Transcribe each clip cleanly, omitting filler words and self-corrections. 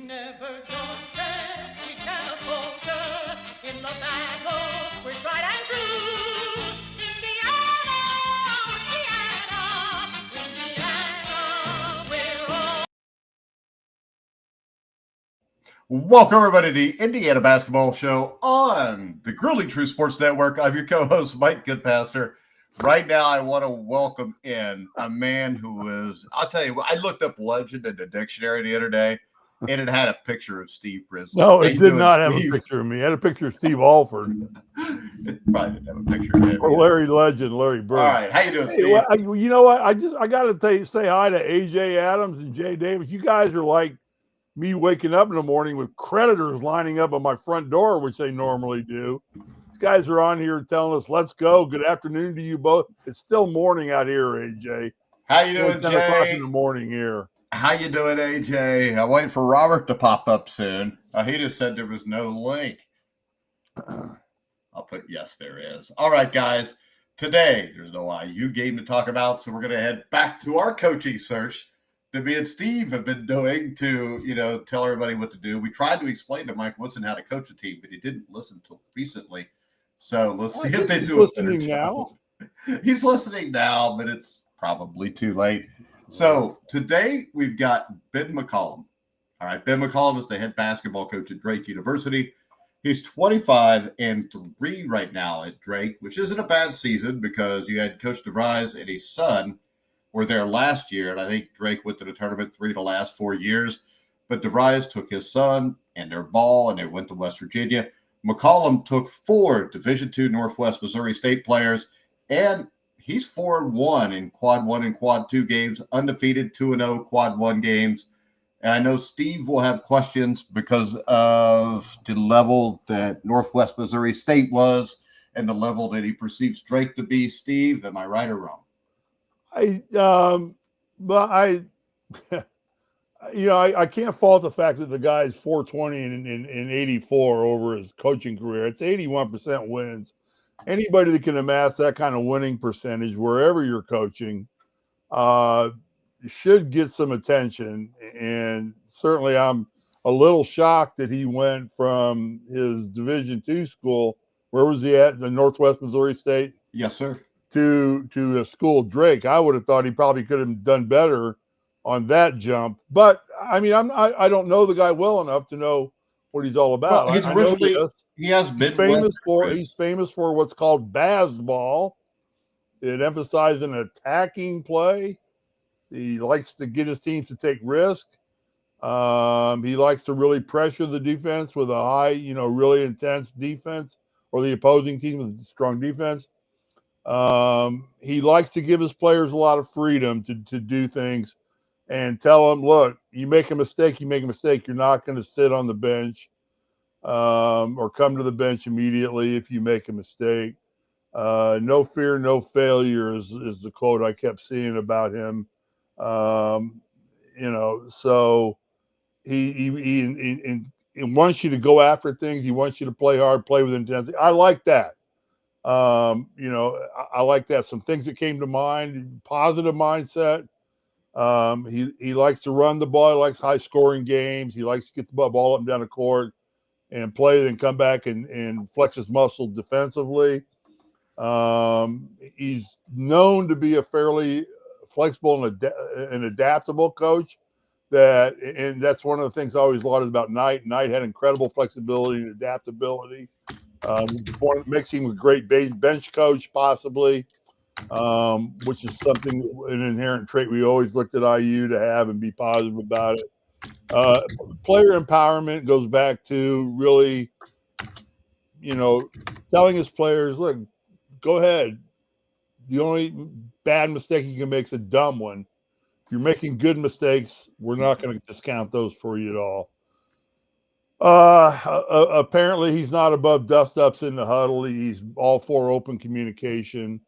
Never don't let we can falter in the battle. We're tried and true. Indiana, Indiana, we're all. Welcome, everybody, to the Indiana Basketball Show on the Grueling True Sports Network. I'm your co-host, Mike Goodpaster. Right now, I want to welcome in a man who is, I'll tell you, I looked up legend in the dictionary the other day, and it had a picture of Steve Risley. No, How it you did doing, not have a Steve? picture of me. It had a picture of Steve Alford It probably didn't have a picture of him or either. Larry Legend, Larry Bird. All right, how you doing, Hey, Steve? well, you know what? I got to say hi to AJ Adams and Jay Davis. You guys are like me waking up in the morning with creditors lining up on my front door, which they normally do. These guys are on here telling us, "Let's go." Good afternoon to you both. It's still morning out here, AJ. How you doing, 10 o'clock Jay? in the morning here. How you doing, AJ? I'm waiting for Robert to pop up soon. He just said there was no link. I'll put yes, there is. All right, guys. Today, there's no IU game to talk about, so we're going to head back to our coaching search that me and Steve have been doing to, tell everybody what to do. We tried to explain to Mike Woodson how to coach a team, but he didn't listen till recently. So let's see if they do a better job. He's listening now, but it's probably too late. So today we've got Ben McCollum. All right, Ben McCollum is the head basketball coach at Drake University. He's 25-3 right now at Drake, which isn't a bad season because you had Coach DeVries and his son were there last year, and I think Drake went to the tournament 3 of the last 4 years. But DeVries took his son and their ball, and they went to West Virginia. McCollum took 4 Division II Northwest Missouri State players, and he's 4-1 in Quad 1 and Quad 2 games, undefeated 2-0 Quad 1 games. And I know Steve will have questions because of the level that Northwest Missouri State was and the level that he perceives Drake to be. Steve, am I right or wrong? I can't fault the fact that the guy's 420 and 84 over his coaching career. It's 81% wins. Anybody that can amass that kind of winning percentage wherever you're coaching should get some attention. And certainly I'm a little shocked that he went from his Division II school. Where was he at? The Northwest Missouri State? Yes, sir. To a school Drake. I would have thought he probably could have done better on that jump. But I mean, I don't know the guy well enough to know what he's all about. Well, He's famous for what's called basketball. It emphasizes an attacking play. He likes to get his teams to take risk. He likes to really pressure the defense with a high, really intense defense, or the opposing team with a strong defense. He likes to give his players a lot of freedom to do things and tell them, look, you make a mistake. You're not going to sit on the bench or come to the bench immediately if you make a mistake. No fear, no failure is the quote I kept seeing about him. So he wants you to go after things. He wants you to play hard, play with intensity. I like that. I like that. Some things that came to mind, positive mindset. He likes to run the ball. He likes high scoring games. He likes to get the ball up and down the court and play, then come back and flex his muscles defensively. He's known to be a fairly flexible and adaptable coach. And that's one of the things I always lauded about Knight. Knight had incredible flexibility and adaptability. Mixing with great bench coach, possibly, which is an inherent trait we always looked at IU to have and be positive about it. Player empowerment goes back to really, telling his players, look, go ahead. The only bad mistake you can make is a dumb one. If you're making good mistakes, we're not going to discount those for you at all. Apparently he's not above dust-ups in the huddle. He's all for open communication.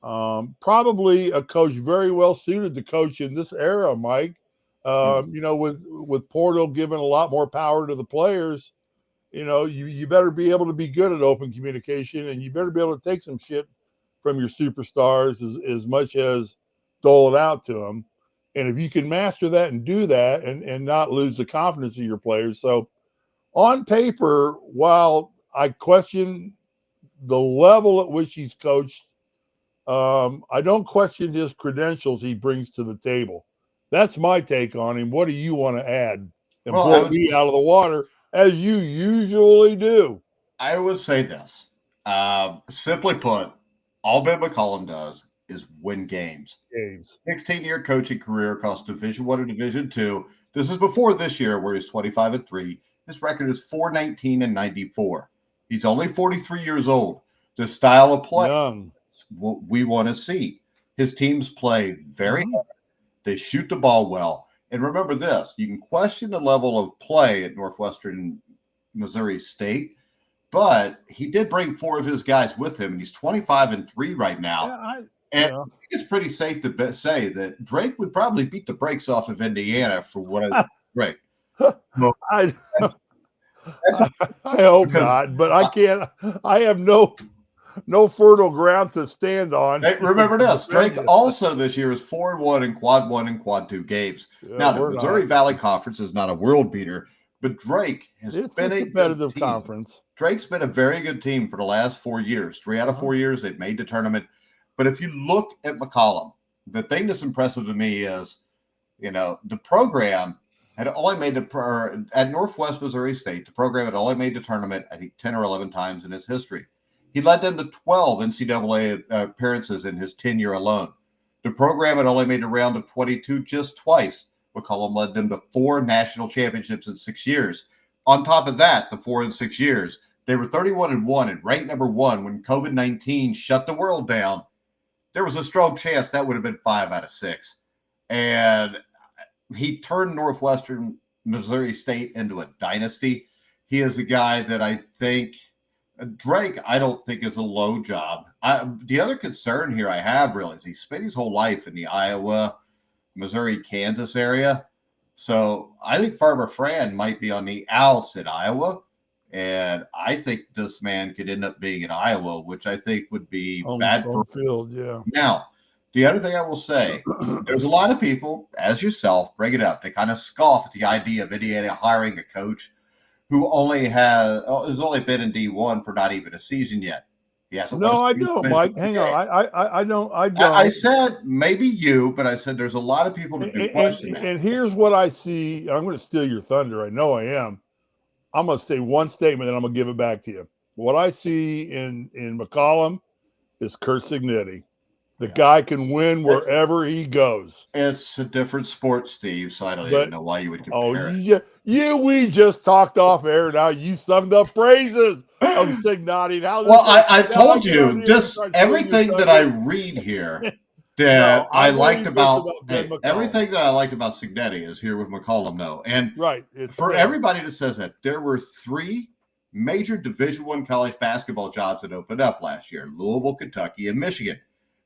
Probably a coach very well suited to coach in this era, Mike. With Portal giving a lot more power to the players, you better be able to be good at open communication, and you better be able to take some shit from your superstars as much as dole it out to them. And if you can master that and do that and not lose the confidence of your players. So on paper, while I question the level at which he's coached, I don't question his credentials he brings to the table. That's my take on him. What do you want to add and Well, I blow would me out of the water as you usually do? say this. Simply put, all Ben McCollum does is win games. Games. 16-year coaching career across Division One and Division Two. This is before this year, where he's 25-3. His record is 419-94. He's only 43 years old. The style of play Young. what we want to see. His teams play very Mhm. hard. They shoot the ball well. And remember this, you can question the level of play at Northwestern Missouri State, but he did bring 4 of his guys with him, and he's 25-3 right now. Yeah, And I think it's pretty safe to say that Drake would probably beat the brakes off of Indiana for what I Drake. Well, I, that's I hope because not, but I can't. I have no fertile ground to stand on. hey, remember this. Drake also this year is 4-1 in Quad 1 and Quad 2 games. Yeah, Now, the we're Missouri not. Valley Conference is not a world beater, but Drake has It's been a a competitive good team. conference. Drake's been a very good team for the last 4 years. 3 out of 4 years, they've made the tournament. But if you look at McCollum, the thing that's impressive to me is, the program had only made at Northwest Missouri State, the program had only made the tournament, I think, 10 or 11 times in its history. He led them to 12 NCAA appearances in his tenure alone. The program had only made a round of 22 just twice. McCollum led them to 4 national championships in 6 years. On top of that, the 4 in 6 years, they were 31-1 and ranked number 1 when COVID-19 shut the world down. There was a strong chance that would have been 5 out of 6. And he turned Northwestern Missouri State into a dynasty. He is a guy that I think Drake, I don't think is a low job. The other concern here I have really is he spent his whole life in the Iowa, Missouri, Kansas area. So I think Farmer Fran might be on the outs at Iowa. And I think this man could end up being in Iowa, which I think would be bad for field. Yeah. Now, the other thing I will say, there's a lot of people, as yourself, bring it up. They kind of scoff at the idea of Indiana hiring a coach who has only been in D1 for not even a season yet. He hasn't. No, I don't, Mike. Hang on. I don't. I don't. I said maybe you, but I said there's a lot of people that do question that. And here's what I see. I'm going to steal your thunder. I know I am. I'm going to say one statement, and I'm going to give it back to you. What I see in McCollum is Kurt Signetti. The guy can win wherever he goes. It's a different sport, Steve, so I don't even know why you would compare it. We just talked off air. Now you summed up phrases of Signetti. Well, I told you, everything that I read here that I liked about everything that I liked about Signetti is here with McCollum. No, and right for everybody that says that, there were 3 major Division I college basketball jobs that opened up last year: Louisville, Kentucky, and Michigan.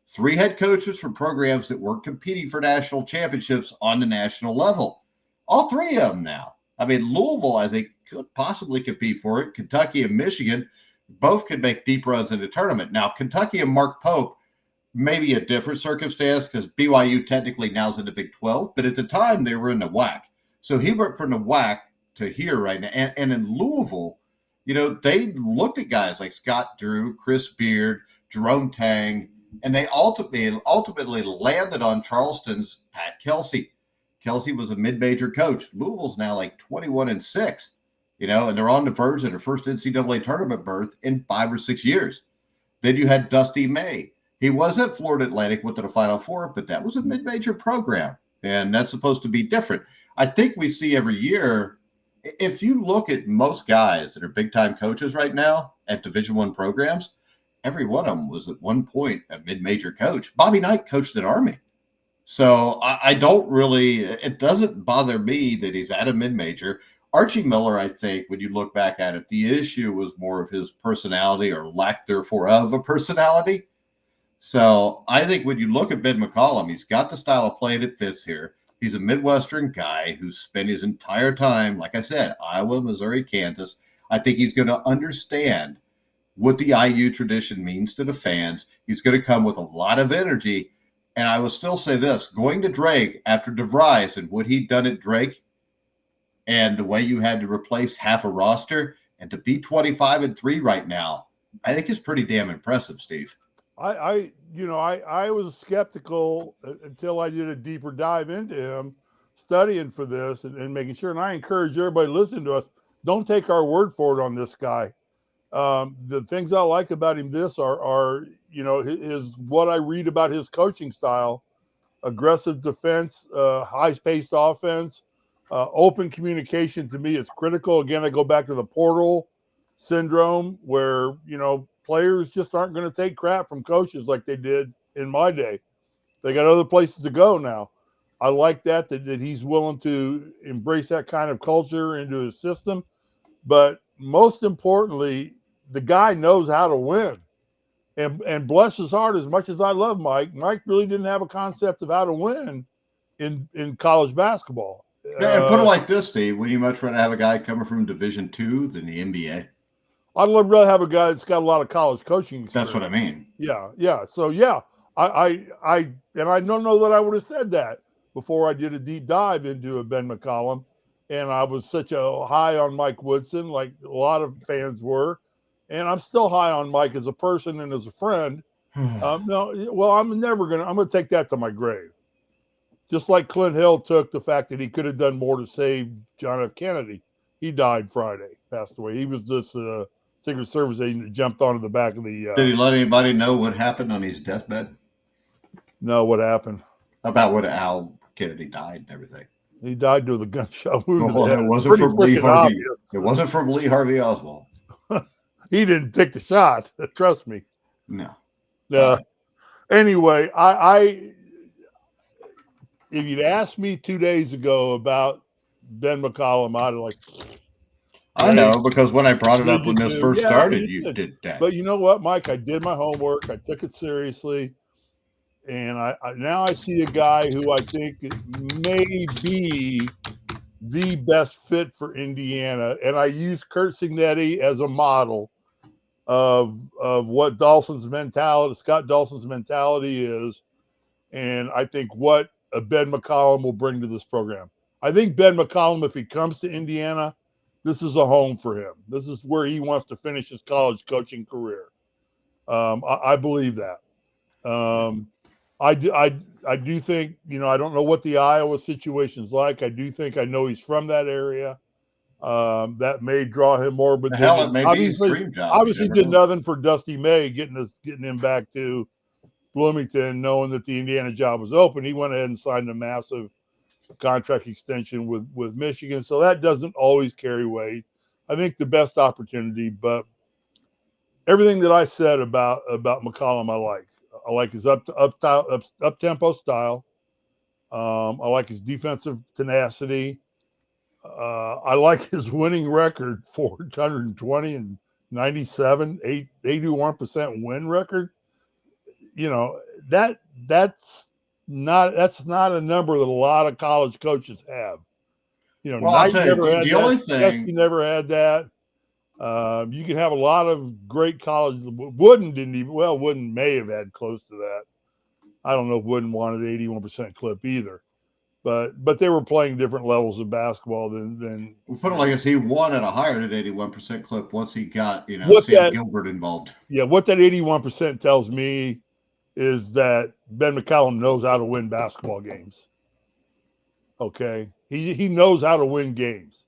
3 head coaches from programs that weren't competing for national championships on the national level. All 3 of them now. I mean, Louisville, I think, could possibly compete for it. Kentucky and Michigan both could make deep runs in the tournament. Now, Kentucky and Mark Pope, maybe a different circumstance because BYU technically now is in the Big 12, but at the time they were in the WAC. So he went from the WAC to here right now. And in Louisville, they looked at guys like Scott Drew, Chris Beard, Jerome Tang, and they ultimately landed on Charleston's Pat Kelsey. Kelsey was a mid-major coach. Louisville's now like 21-6, and they're on the verge of their first NCAA tournament berth in 5 or 6 years. Then you had Dusty May. He was at Florida Atlantic, went to the Final Four, but that was a mid-major program, and that's supposed to be different. I think we see every year, if you look at most guys that are big-time coaches right now at Division I programs, every one of them was at one point a mid-major coach. Bobby Knight coached at Army. So I don't really, it doesn't bother me that he's at a mid-major. Archie Miller, I think, when you look back at it, the issue was more of his personality or lack therefore of a personality. So I think when you look at Ben McCollum, he's got the style of play that fits here. He's a Midwestern guy who's spent his entire time, like I said, Iowa, Missouri, Kansas. I think he's going to understand what the IU tradition means to the fans. He's going to come with a lot of energy, And I will still say this, going to Drake after DeVries and what he'd done at Drake and the way you had to replace half a roster and to be 25-3 right now, I think is pretty damn impressive, Steve. I was skeptical until I did a deeper dive into him, studying for this and making sure. And I encourage everybody listening to us, don't take our word for it on this guy. The things I like about him are his what I read about his coaching style: aggressive defense, high-paced offense, open communication. To me, is critical. Again, I go back to the portal syndrome, where players just aren't going to take crap from coaches like they did in my day. They got other places to go now. I like that he's willing to embrace that kind of culture into his system. But most importantly, the guy knows how to win. And bless his heart, as much as I love Mike really didn't have a concept of how to win in college basketball. And put it like this, Steve, would you much rather have a guy coming from Division II than the NBA? I'd rather have a guy that's got a lot of college coaching experience. That's what I mean. Yeah. So yeah, I don't know that I would have said that before I did a deep dive into a Ben McCollum, and I was such a high on Mike Woodson, like a lot of fans were, and I'm still high on Mike as a person and as a friend. I'm gonna take that to my grave. Just like Clint Hill took the fact that he could have done more to save John F. Kennedy. He died Friday, passed away. He was this Secret Service agent that jumped onto the back of the. Did he let anybody know what happened on his deathbed? No, what happened? About how Kennedy died and everything. He died due to the gunshot wound. Well, it wasn't from Lee Harvey. It wasn't from Lee Harvey Oswald. He didn't take the shot. Trust me. No. Anyway, if you'd asked me 2 days ago about Ben McCollum, I'd have I know, because when I brought it up when this first started, you did that. But you know what, Mike? I did my homework. I took it seriously. And now I see a guy who I think may be the best fit for Indiana. And I use Kurt Signetti as a model of what Scott Dawson's mentality is. And I think what a Ben McCollum will bring to this program. I think Ben McCollum, if he comes to Indiana, this is a home for him. This is where he wants to finish his college coaching career. I believe that. I do think, I don't know what the Iowa situation's like. I do think I know he's from that area. That may draw him more. But it may be his dream job. Obviously, did nothing for Dusty May getting him back to Bloomington, knowing that the Indiana job was open. He went ahead and signed a massive contract extension with Michigan. So that doesn't always carry weight. I think the best opportunity, but everything that I said about McCollum, I like. I like his up-tempo style. I like his defensive tenacity. I like his winning record, 420 and 97, 81% win record. That's not a number that a lot of college coaches have. Well, I'll tell you, the only thing you never had that. You can have a lot of great college. Wooden may have had close to that. I don't know if Wooden wanted the 81% clip either, but they were playing different levels of basketball than. We'll put it like this: he won at a higher than 81% clip once he got Sam Gilbert involved. Yeah, what that 81% tells me is that Ben McCollum knows how to win basketball games. Okay, he knows how to win games,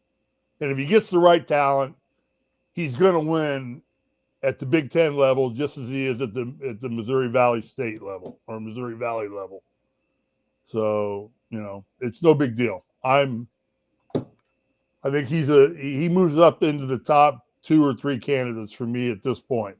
and if he gets the right talent, he's going to win at the Big Ten level just as he is at the Missouri Valley State level or Missouri Valley level. So, it's no big deal. I think he moves up into the top 2 or 3 candidates for me at this point.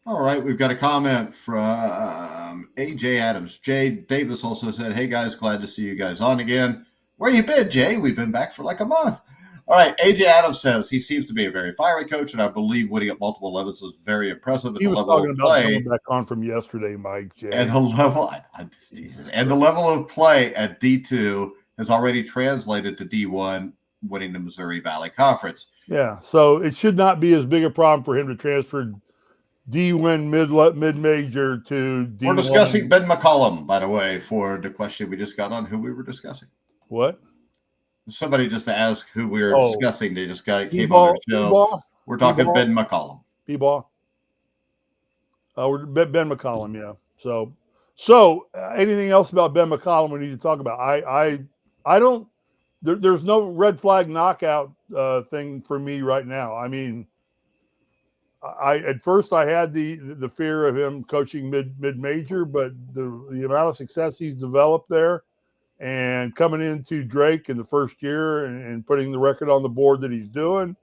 All right, we've got a comment from AJ Adams. Jay Davis also said, "Hey guys, glad to see you guys on again. Where you been, Jay? We've been back for like a month." All right, AJ Adams says he seems to be a very fiery coach, and I believe winning at multiple levels is very impressive. He was talking about coming back on from yesterday, Mike. Jay. And the level, and the level of play at D2 has already translated to D1, winning the Missouri Valley Conference. Yeah, so it should not be as big a problem for him to transfer D1 mid-major to D1. We're discussing Ben McCollum, by the way, for the question we just got on who we were discussing. What? Somebody just asked who we were discussing. They just came on their show. B-ball? We're talking Ben McCollum. B-ball. We're Ben McCollum, yeah. So anything else about Ben McCollum we need to talk about? I don't. There's no red flag knockout thing for me right now. I mean, at first I had the fear of him coaching mid-major, but the amount of success he's developed there, and coming into Drake in the first year and putting the record on the board that he's doing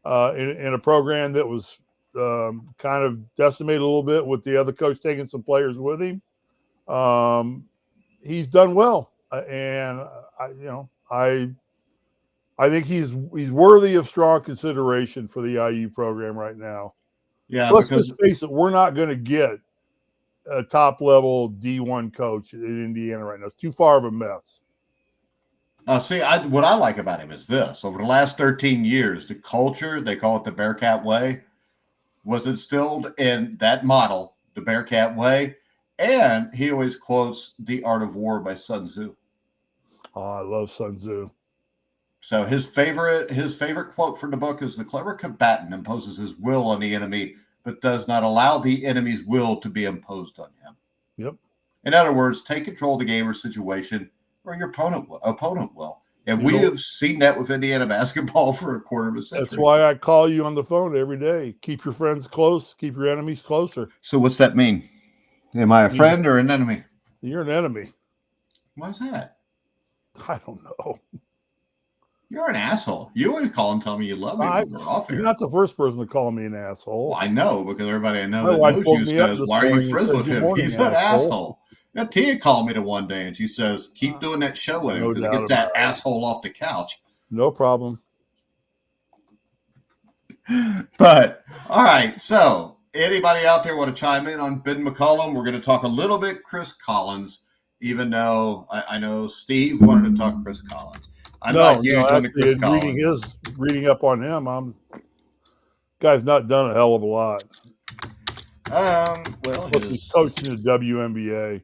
in a program that was kind of decimated a little bit with the other coach taking some players with him. He's done well, and I think he's worthy of strong consideration for the IU program right now. Yeah, let's just face it, we're not going to get a top level D1 coach in Indiana right now. It's too far of a mess. What I like about him is this: over the last 13 years, the culture, they call it the Bearcat Way, was instilled in that model, the Bearcat Way. And he always quotes The Art of War by Sun Tzu. Oh, I love Sun Tzu. So his favorite quote from the book is, "The clever combatant imposes his will on the enemy, but does not allow the enemy's will to be imposed on him." Yep. In other words, take control of the game or situation, or your opponent will. And we have seen that with Indiana basketball for a quarter of a century. That's why I call you on the phone every day. Keep your friends close. Keep your enemies closer. So what's that mean? Am I a friend or an enemy? You're an enemy. Why's that? I don't know. You're an asshole. You always call and tell me you love me when we're off here. You're not the first person to call me an asshole. Well, I know, because everybody I know that knows you says, "Why are you friends with him? He's an asshole." Now, Tia called me to one day, and she says, "Keep doing that show with him, because it gets that asshole off the couch." No problem. But, all right, so anybody out there want to chime in on Ben McCollum? We're going to talk a little bit Chris Collins, even though I know Steve wanted to talk Chris Collins. I'm not huge on the Chris Collins. Reading up on him, guy's not done a hell of a lot. Well, he's coaching the WNBA.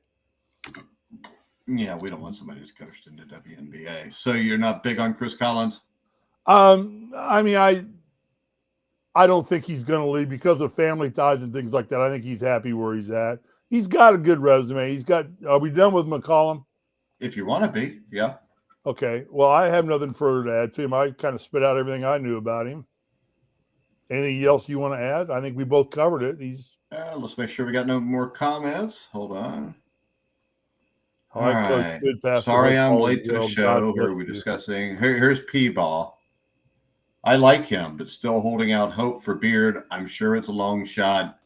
Yeah, we don't want somebody who's coached in the WNBA. So you're not big on Chris Collins? I mean, I don't think he's going to leave because of family ties and things like that. I think he's happy where he's at. He's got a good resume. Are we done with McCollum? If you want to be, yeah. Okay. Well, I have nothing further to add to him. I kind of spit out everything I knew about him. Anything else you want to add? I think we both covered it. Let's make sure we got no more comments. Hold on. All right. Sorry I'm late to the show. Who are we discussing? Here's P-Ball. I like him, but still holding out hope for Beard. I'm sure it's a long shot.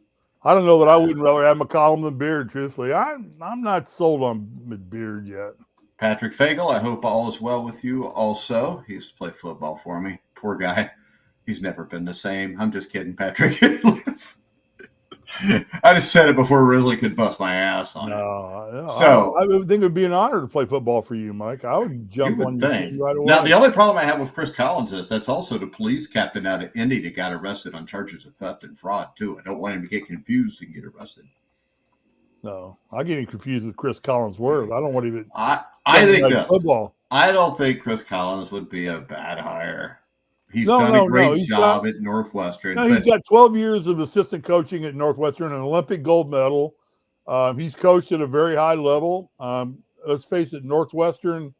I don't know that I wouldn't rather have McCollum than Beard, truthfully. I'm not sold on Beard yet. Patrick Fagel, I hope all is well with you also. He used to play football for me. Poor guy. He's never been the same. I'm just kidding, Patrick. I just said it before Risley could bust my ass on it. So I would think it would be an honor to play football for you, Mike. I would jump on your team right away. Now, the only problem I have with Chris Collins is that's also the police captain out of Indy that got arrested on charges of theft and fraud, too. I don't want him to get confused and get arrested. No, I'm getting confused with Chris Collinsworth. I don't want to even. I think this. Football. I don't think Chris Collins would be a bad hire. He's done a great job at Northwestern. He's got 12 years of assistant coaching at Northwestern, an Olympic gold medal. He's coached at a very high level. Let's face it, Northwestern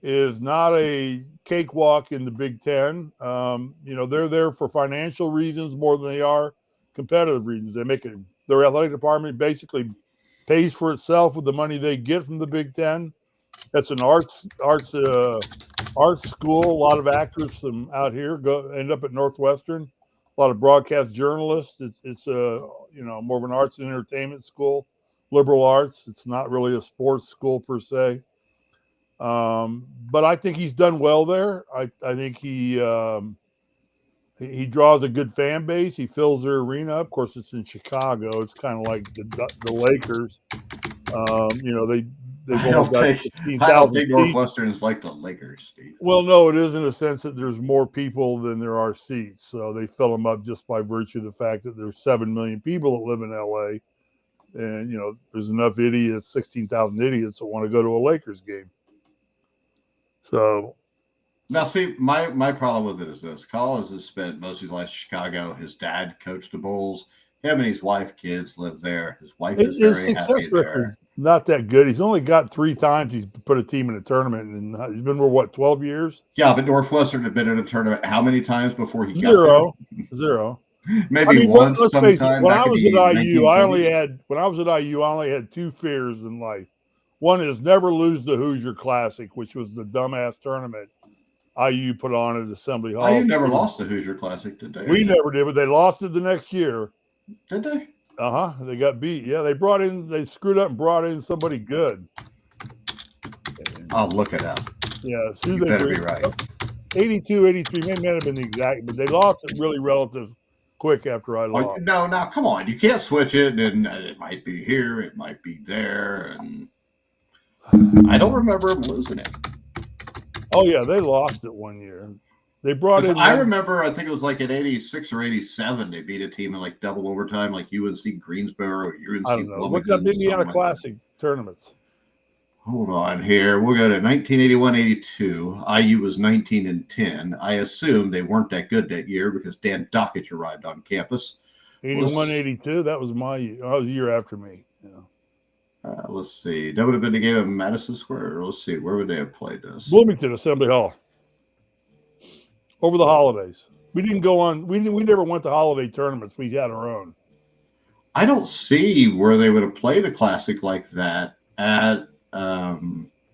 is not a cakewalk in the Big Ten. They're there for financial reasons more than they are competitive reasons. Their athletic department basically pays for itself with the money they get from the Big Ten. That's an arts school. A lot of actors from out here end up at Northwestern. A lot of broadcast journalists. It's more of an arts and entertainment school, liberal arts. It's not really a sports school per se. But I think he's done well there. I think he draws a good fan base. He fills their arena. Of course, it's in Chicago. It's kind of like the Lakers. they've I only don't got think 16,000 seats. Northwestern's like the Lakers, Steve. Well, no, it is in a sense that there's more people than there are seats. So they fill them up just by virtue of the fact that there's 7 million people that live in LA. And, there's enough idiots, 16,000 idiots that want to go to a Lakers game. So. Now, see, my problem with it is this. Collins has spent most of his life in Chicago. His dad coached the Bulls. Him and his wife, kids live there. His wife is very happy success record's not that good. He's only got 3 times he's put a team in a tournament, and he's been for, 12 years? Yeah, but Northwestern had been in a tournament how many times before he got there? Zero. Maybe once let's face it, sometime when back I was in the at IU, I only 1930s. had 2 fears in life. One is never lose the Hoosier Classic, which was the dumbass tournament IU put on at Assembly Hall. IU never lost the Hoosier Classic, did they? We never did, but they lost it the next year. Did they? They got beat. Yeah, they screwed up and brought in somebody good. I'll look it up. Yeah, you better be right. 82, 83, maybe might have been the exact, but they lost it really relative quick after I lost. No, come on. You can't switch it, and it might be here, it might be there, and I don't remember them losing it. Oh, yeah, they lost it one year. They brought in. I remember, I think it was like in 86 or 87, they beat a team in like double overtime, like UNC Greensboro or UNC. I don't know. Look up Indiana Classic tournaments. Hold on here. We'll go to 1981-82. IU was 19-10. I assume they weren't that good that year because Dan Dockett arrived on campus. 81-82. That was my year. That was a year after me. Yeah. Let's see. That would have been the game at Madison Square. Let's see. Where would they have played this? Bloomington Assembly Hall. Over the holidays. We didn't go on. We never went to holiday tournaments. We had our own. I don't see where they would have played a classic like that at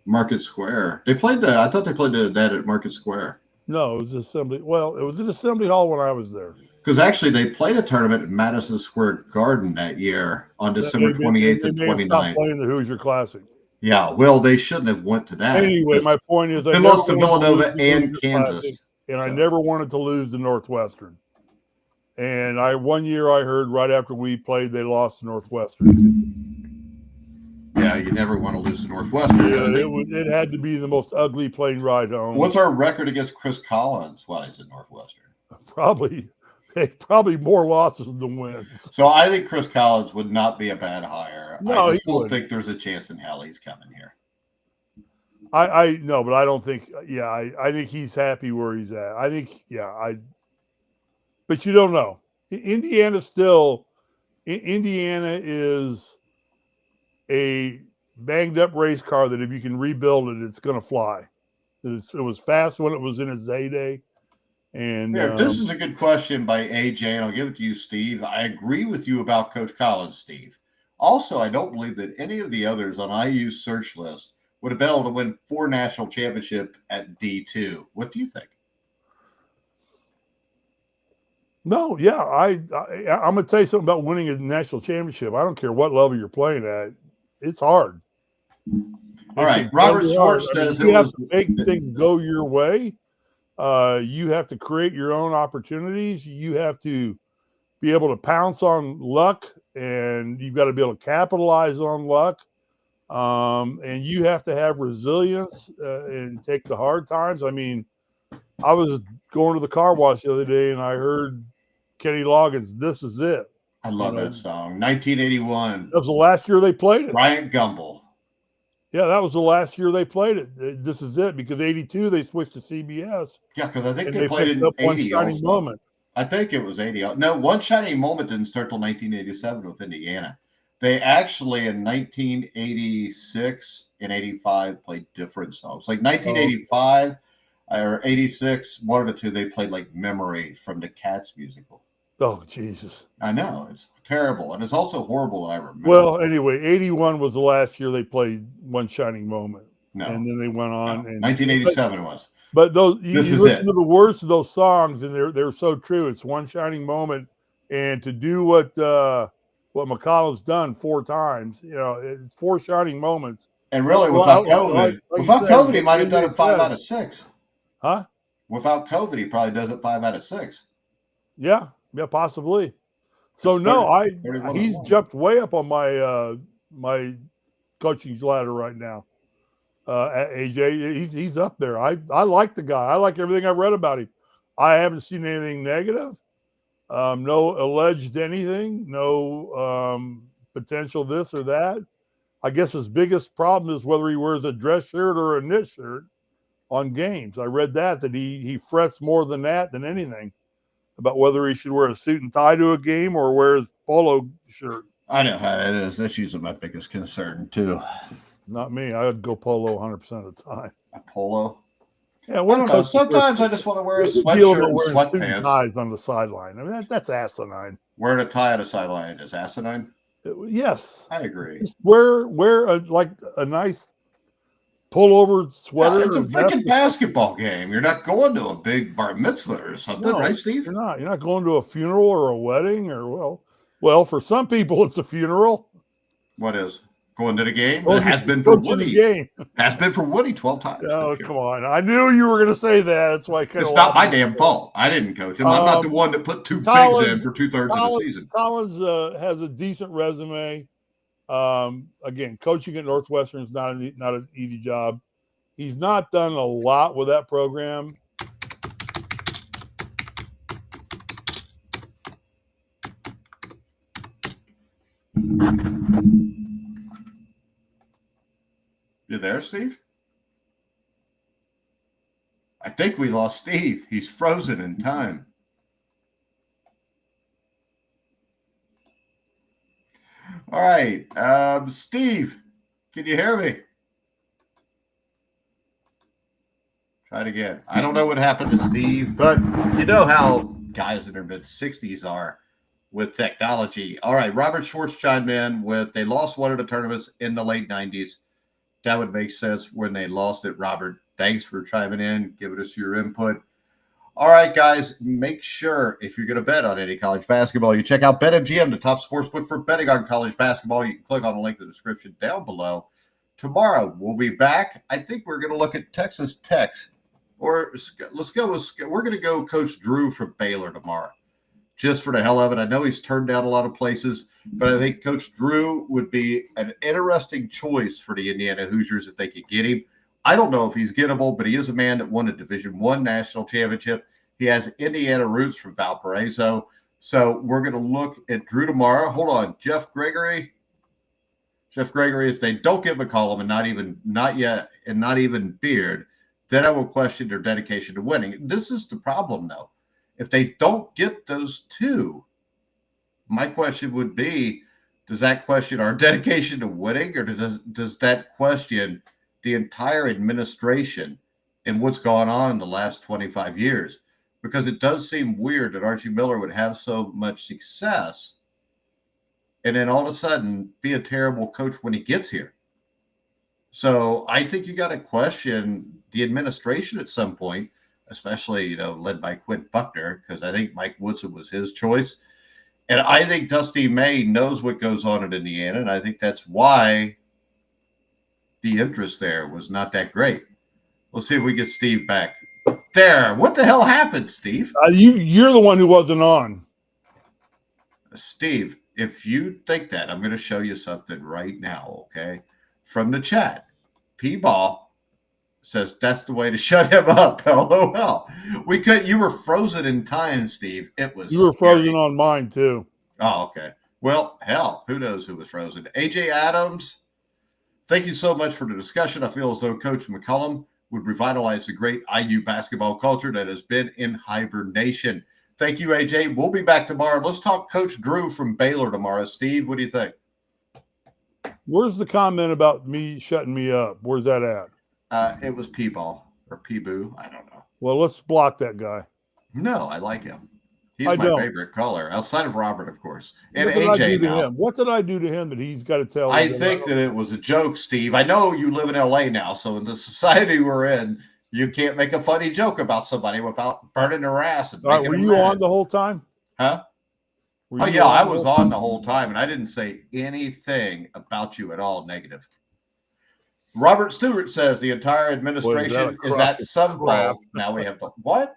Market Square. I thought they played that at Market Square. No, it was Assembly. Well, it was at Assembly Hall when I was there. Because actually, they played a tournament at Madison Square Garden that year on December 28th and 29th. Playing the Hoosier Classic. Yeah, well, they shouldn't have went to that. Anyway, my point is, they lost to Villanova and Kansas. Classic, and I never wanted to lose to Northwestern. And one year I heard right after we played, they lost to Northwestern. Yeah, you never want to lose to Northwestern. Yeah, it had to be the most ugly plane ride home. What's our record against Chris Collins while he's at Northwestern? Probably more losses than wins. So I think Chris Collins would not be a bad hire. No, I just don't think there's a chance in hell he's coming here. I know, but I don't think. Yeah, I think he's happy where he's at. I think. Yeah, but you don't know. Indiana is a banged up race car that if you can rebuild it, it's going to fly. It was fast when it was in its heyday. And this is a good question by AJ, and I'll give it to you, Steve. I agree with you about Coach Collins, Steve. Also, I don't believe that any of the others on IU's search list would have been able to win 4 national championships at D2. What do you think? No, yeah, I'm going to tell you something about winning a national championship. I don't care what level you're playing at. It's hard. All right. Robert Sports says you have to make things go your way. You have to create your own opportunities. You have to be able to pounce on luck, and you've got to be able to capitalize on luck. And you have to have resilience and take the hard times. I mean, I was going to the car wash the other day, and I heard Kenny Loggins, "This Is It." I love that song. 1981. That was the last year they played it. Bryant Gumbel. Yeah, that was the last year they played it. This is it, because 82 they switched to CBS. Yeah, because I think they played in 80 also. Moment. I think it was 80. No, One Shining Moment didn't start till 1987 with Indiana. They actually in 1986 and 85 played different songs. Like 1985 or 86, one or two, they played like Memory from the Cats musical. Oh, Jesus. I know. It's terrible. And it's also horrible, I remember. Well, anyway, 81 was the last year they played One Shining Moment. No. And then they went on. No. And 1987 was. But those you listen to the words of those songs, and they're so true. It's One Shining Moment. And to do what McCollum's done 4 times, it's 4 shining moments. And really, without COVID, he might have done it 5 out of 6. Huh? Without COVID, he probably does it 5 out of 6. Yeah, possibly. So no, he's jumped way up on my coaching ladder right now. AJ, he's up there. I like the guy. I like everything I've read about him. I haven't seen anything negative. No alleged anything. No potential this or that. I guess his biggest problem is whether he wears a dress shirt or a knit shirt on games. I read that he frets more than that than anything about whether he should wear a suit and tie to a game or wear his polo shirt. I know how that is. That's usually my biggest concern too. Not me. I would go polo 100% of the time. A polo? Yeah, I don't know. Sometimes I just want to wear a sweatshirt and sweatpants. Ties on the sideline. I mean, that's asinine. Wearing a tie on a sideline is asinine? Yes. I agree. Just wear a nice pullover sweater. Yeah, it's a freaking basketball game. You're not going to a big bar mitzvah or something, right, Steve? You're not. You're not going to a funeral or a wedding or well, for some people it's a funeral. What is? Going to the game? It has been for Woody. Has been for Woody 12 times. Oh, come on. I knew you were going to say that. That's why I kind of. It's not my damn fault. I didn't coach him. I'm not the one that put two bigs in for 2/3 of the season. Collins has a decent resume. Again, coaching at Northwestern is not an easy job. He's not done a lot with that program. You there, Steve? I think we lost Steve. He's frozen in time. All right. Steve, can you hear me? Try it again. I don't know what happened to Steve, but you know how guys in their mid-60s are with technology. All right. Robert Schwartz chimed in with they lost one of the tournaments in the late 90s. That would make sense when they lost it, Robert. Thanks for chiming in, giving us your input. All right, guys, make sure if you're going to bet on any college basketball, you check out BetMGM, the top sportsbook for betting on college basketball. You can click on the link in the description down below. Tomorrow, we'll be back. I think we're going to look at Texas Tech. Or let's go with – we're going to go Coach Drew from Baylor tomorrow, just for the hell of it. I know he's turned down a lot of places, but I think Coach Drew would be an interesting choice for the Indiana Hoosiers if they could get him. I don't know if he's gettable, but he is a man that won a Division I national championship. He has Indiana roots from Valparaiso. So we're going to look at Drew tomorrow. Hold on. Jeff Gregory, if they don't get McCollum and not even Beard, then I will question their dedication to winning. This is the problem, though. If they don't get those two, my question would be, does that question our dedication to winning, or does that question the entire administration and what's gone on in the last 25 years? Because it does seem weird that Archie Miller would have so much success and then all of a sudden be a terrible coach when he gets here. So I think you got to question the administration at some point, especially, led by Quint Buckner, because I think Mike Woodson was his choice. And I think Dusty May knows what goes on in Indiana, and I think that's why the interest there was not that great. We'll see if we get Steve back. There. What the hell happened, Steve? You're the one who wasn't on. Steve, if you think that, I'm going to show you something right now, okay? From the chat. P-Ball says that's the way to shut him up. LOL. You were frozen in time, Steve. It was. You were frozen on mine, too. Oh, okay. Well, hell, who knows who was frozen? AJ Adams, thank you so much for the discussion. I feel as though Coach McCollum would revitalize the great IU basketball culture that has been in hibernation. Thank you, AJ. We'll be back tomorrow. Let's talk Coach Drew from Baylor tomorrow. Steve, what do you think? Where's the comment about me shutting me up? Where's that at? It was P-Ball or P-Boo. I don't know. Well, let's block that guy. No, I like him. He's my favorite caller, outside of Robert, of course. And AJ now. What did I do to him that he's got to tell? I think that it was a joke, Steve. I know you live in LA now, so in the society we're in, you can't make a funny joke about somebody without burning their ass. And were you on the whole time? Huh? Oh, yeah, I was on the whole time, and I didn't say anything about you at all negative. Robert Stewart says the entire administration is at some point. Now we have to, what?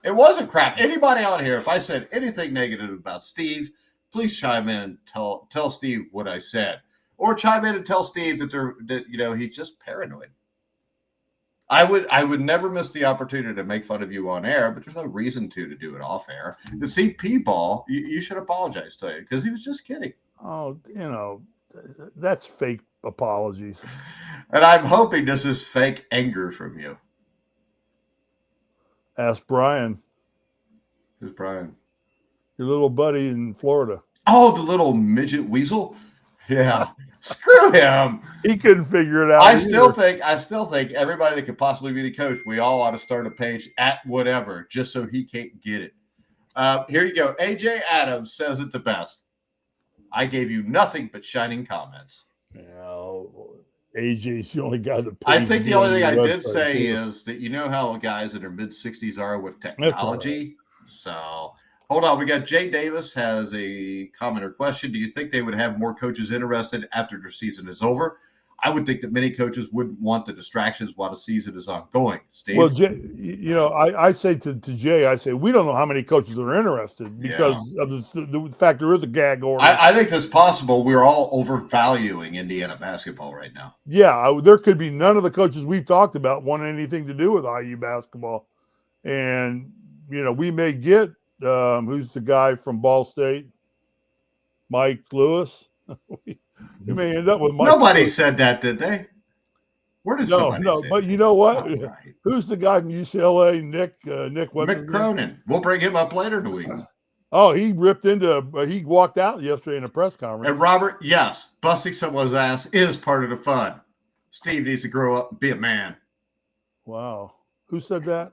It wasn't crap. Anybody out here, if I said anything negative about Steve, please chime in and tell Steve what I said. or chime in and tell Steve that he's just paranoid. I would never miss the opportunity to make fun of you on air, but there's no reason to do it off air. To see P-Ball, you should apologize to him because he was just kidding. Oh, that's fake apologies. And I'm hoping this is fake anger from you. Ask Brian. Who's Brian? Your little buddy in Florida. Oh, the little midget weasel? Yeah. Screw him. He couldn't figure it out. I still think everybody that could possibly be the coach, we all ought to start a page at whatever, just so he can't get it. Here you go. AJ Adams says it the best. I gave you nothing but shining comments. AJ's the only guy that. I think the only thing I did say is that how guys in their mid-60s are with technology. So hold on. We got Jay Davis has a comment or question. Do you think they would have more coaches interested after their season is over? I would think that many coaches wouldn't want the distractions while the season is ongoing. Steve? Well, Jay, I say to Jay, I say, we don't know how many coaches are interested because of the fact there is a gag order. I think it's possible we're all overvaluing Indiana basketball right now. Yeah, there could be none of the coaches we've talked about want anything to do with IU basketball. And, we may get, who's the guy from Ball State? Mike Lewis. We may end up with Mike. Nobody Lewis. said that, did they? Where did somebody say but that? you know what? Oh, right. Who's the guy from UCLA? Nick Mick Cronin. We'll bring him up later in the week. Oh, he he walked out yesterday in a press conference. And Robert, yes, busting someone's ass is part of the fun. Steve needs to grow up and be a man. Wow. Who said that?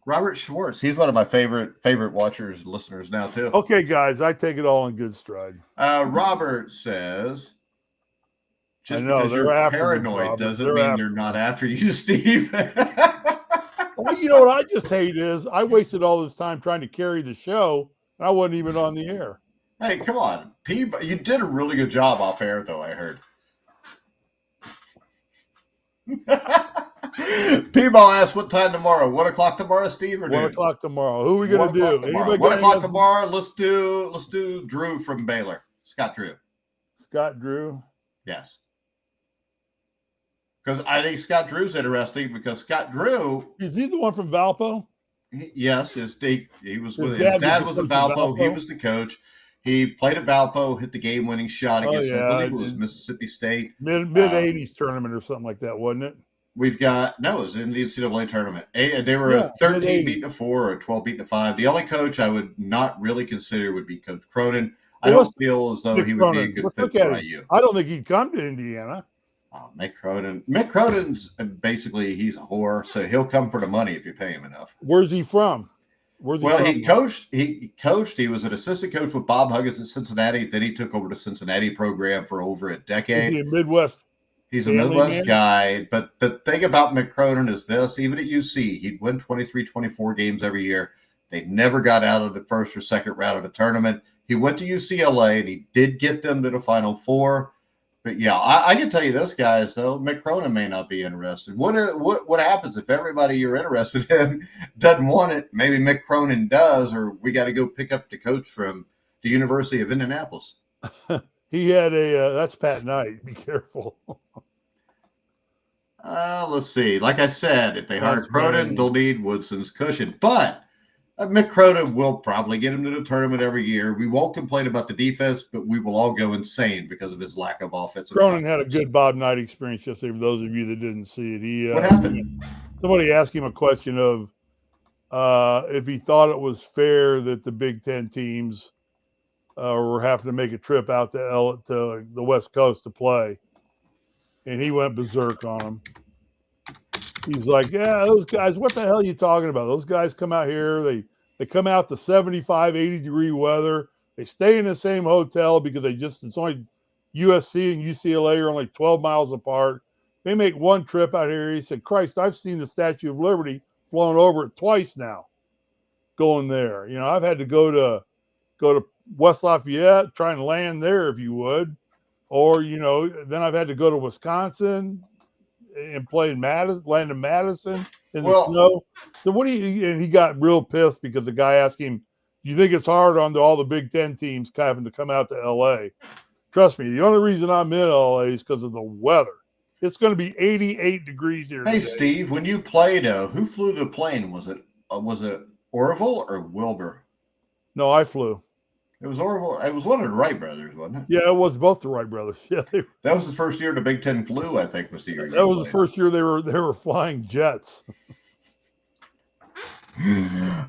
Robert Schwartz. He's one of my favorite watchers, listeners now, too. Okay, guys, I take it all in good stride. Robert says, just because you're paranoid doesn't mean they're not after you, Steve. Well, you know what I just hate is I wasted all this time trying to carry the show, and I wasn't even on the air. Hey, come on. You did a really good job off air, though, I heard. P-Ball asked what time tomorrow. 1 o'clock tomorrow, Steve, or 1 o'clock tomorrow. Who are we going to do? 1 o'clock tomorrow. Let's do Drew from Baylor. Scott Drew. Scott Drew. Yes. Because I think Scott Drew's interesting because Scott Drew. Is he the one from Valpo? Yes. His dad was at Valpo. He was the coach. He played at Valpo, hit the game-winning shot against I believe it was Mississippi State. Mid-'80s tournament or something like that, wasn't it? We've got it was in the NCAA tournament. They were a 13 beating a 4 or a 12 beating a 5. The only coach I would not really consider would be Coach Cronin. I don't feel as though he would be a good fit for IU. I don't think he'd come to Indiana. Mick Cronin. Mick Cronin's basically he's a whore, so he'll come for the money if you pay him enough. Where's he from? He coached. He was an assistant coach with Bob Huggins at Cincinnati. Then he took over the Cincinnati program for over a decade. Is he a Midwest? He's a Midwest guy, but the thing about Mick Cronin is this, even at UC, he'd win 23, 24 games every year. They never got out of the first or second round of the tournament. He went to UCLA, and he did get them to the Final Four. But, yeah, I can tell you this, guys, though, Mick Cronin may not be interested. What happens if everybody you're interested in doesn't want it? Maybe Mick Cronin does, or we got to go pick up the coach from the University of Indianapolis. He had that's Pat Knight. Be careful. Let's see. Like I said, if they hire Cronin, they'll need Woodson's cushion. But Mick Cronin will probably get him to the tournament every year. We won't complain about the defense, but we will all go insane because of his lack of offensive. Cronin had a good Bob Knight experience yesterday. For those of you that didn't see it, what happened? Somebody asked him a question of if he thought it was fair that the Big Ten teams were having to make a trip out to the West Coast to play. And he went berserk on them. He's like, yeah, those guys, what the hell are you talking about? Those guys come out here. They come out to 75, 80-degree weather. They stay in the same hotel because it's only USC and UCLA are only 12 miles apart. They make one trip out here. He said, Christ, I've seen the Statue of Liberty flown over it twice now going there. I've had to go to West Lafayette, try and land there if you would. Or, then I've had to go to Wisconsin and play in Madison, land in Madison in the snow. So and he got real pissed because the guy asked him, do you think it's hard on all the Big Ten teams having to come out to LA? Trust me, the only reason I'm in LA is because of the weather. It's going to be 88 degrees here Hey, today. Steve, when you played, who flew the plane? Was it Orville or Wilbur? No, I flew. It was Orville. It was one of the Wright brothers, wasn't it? Yeah, it was both the Wright brothers. Yeah, That was the first year the Big Ten flew, I think, was the year that you was the played. first year they were flying jets.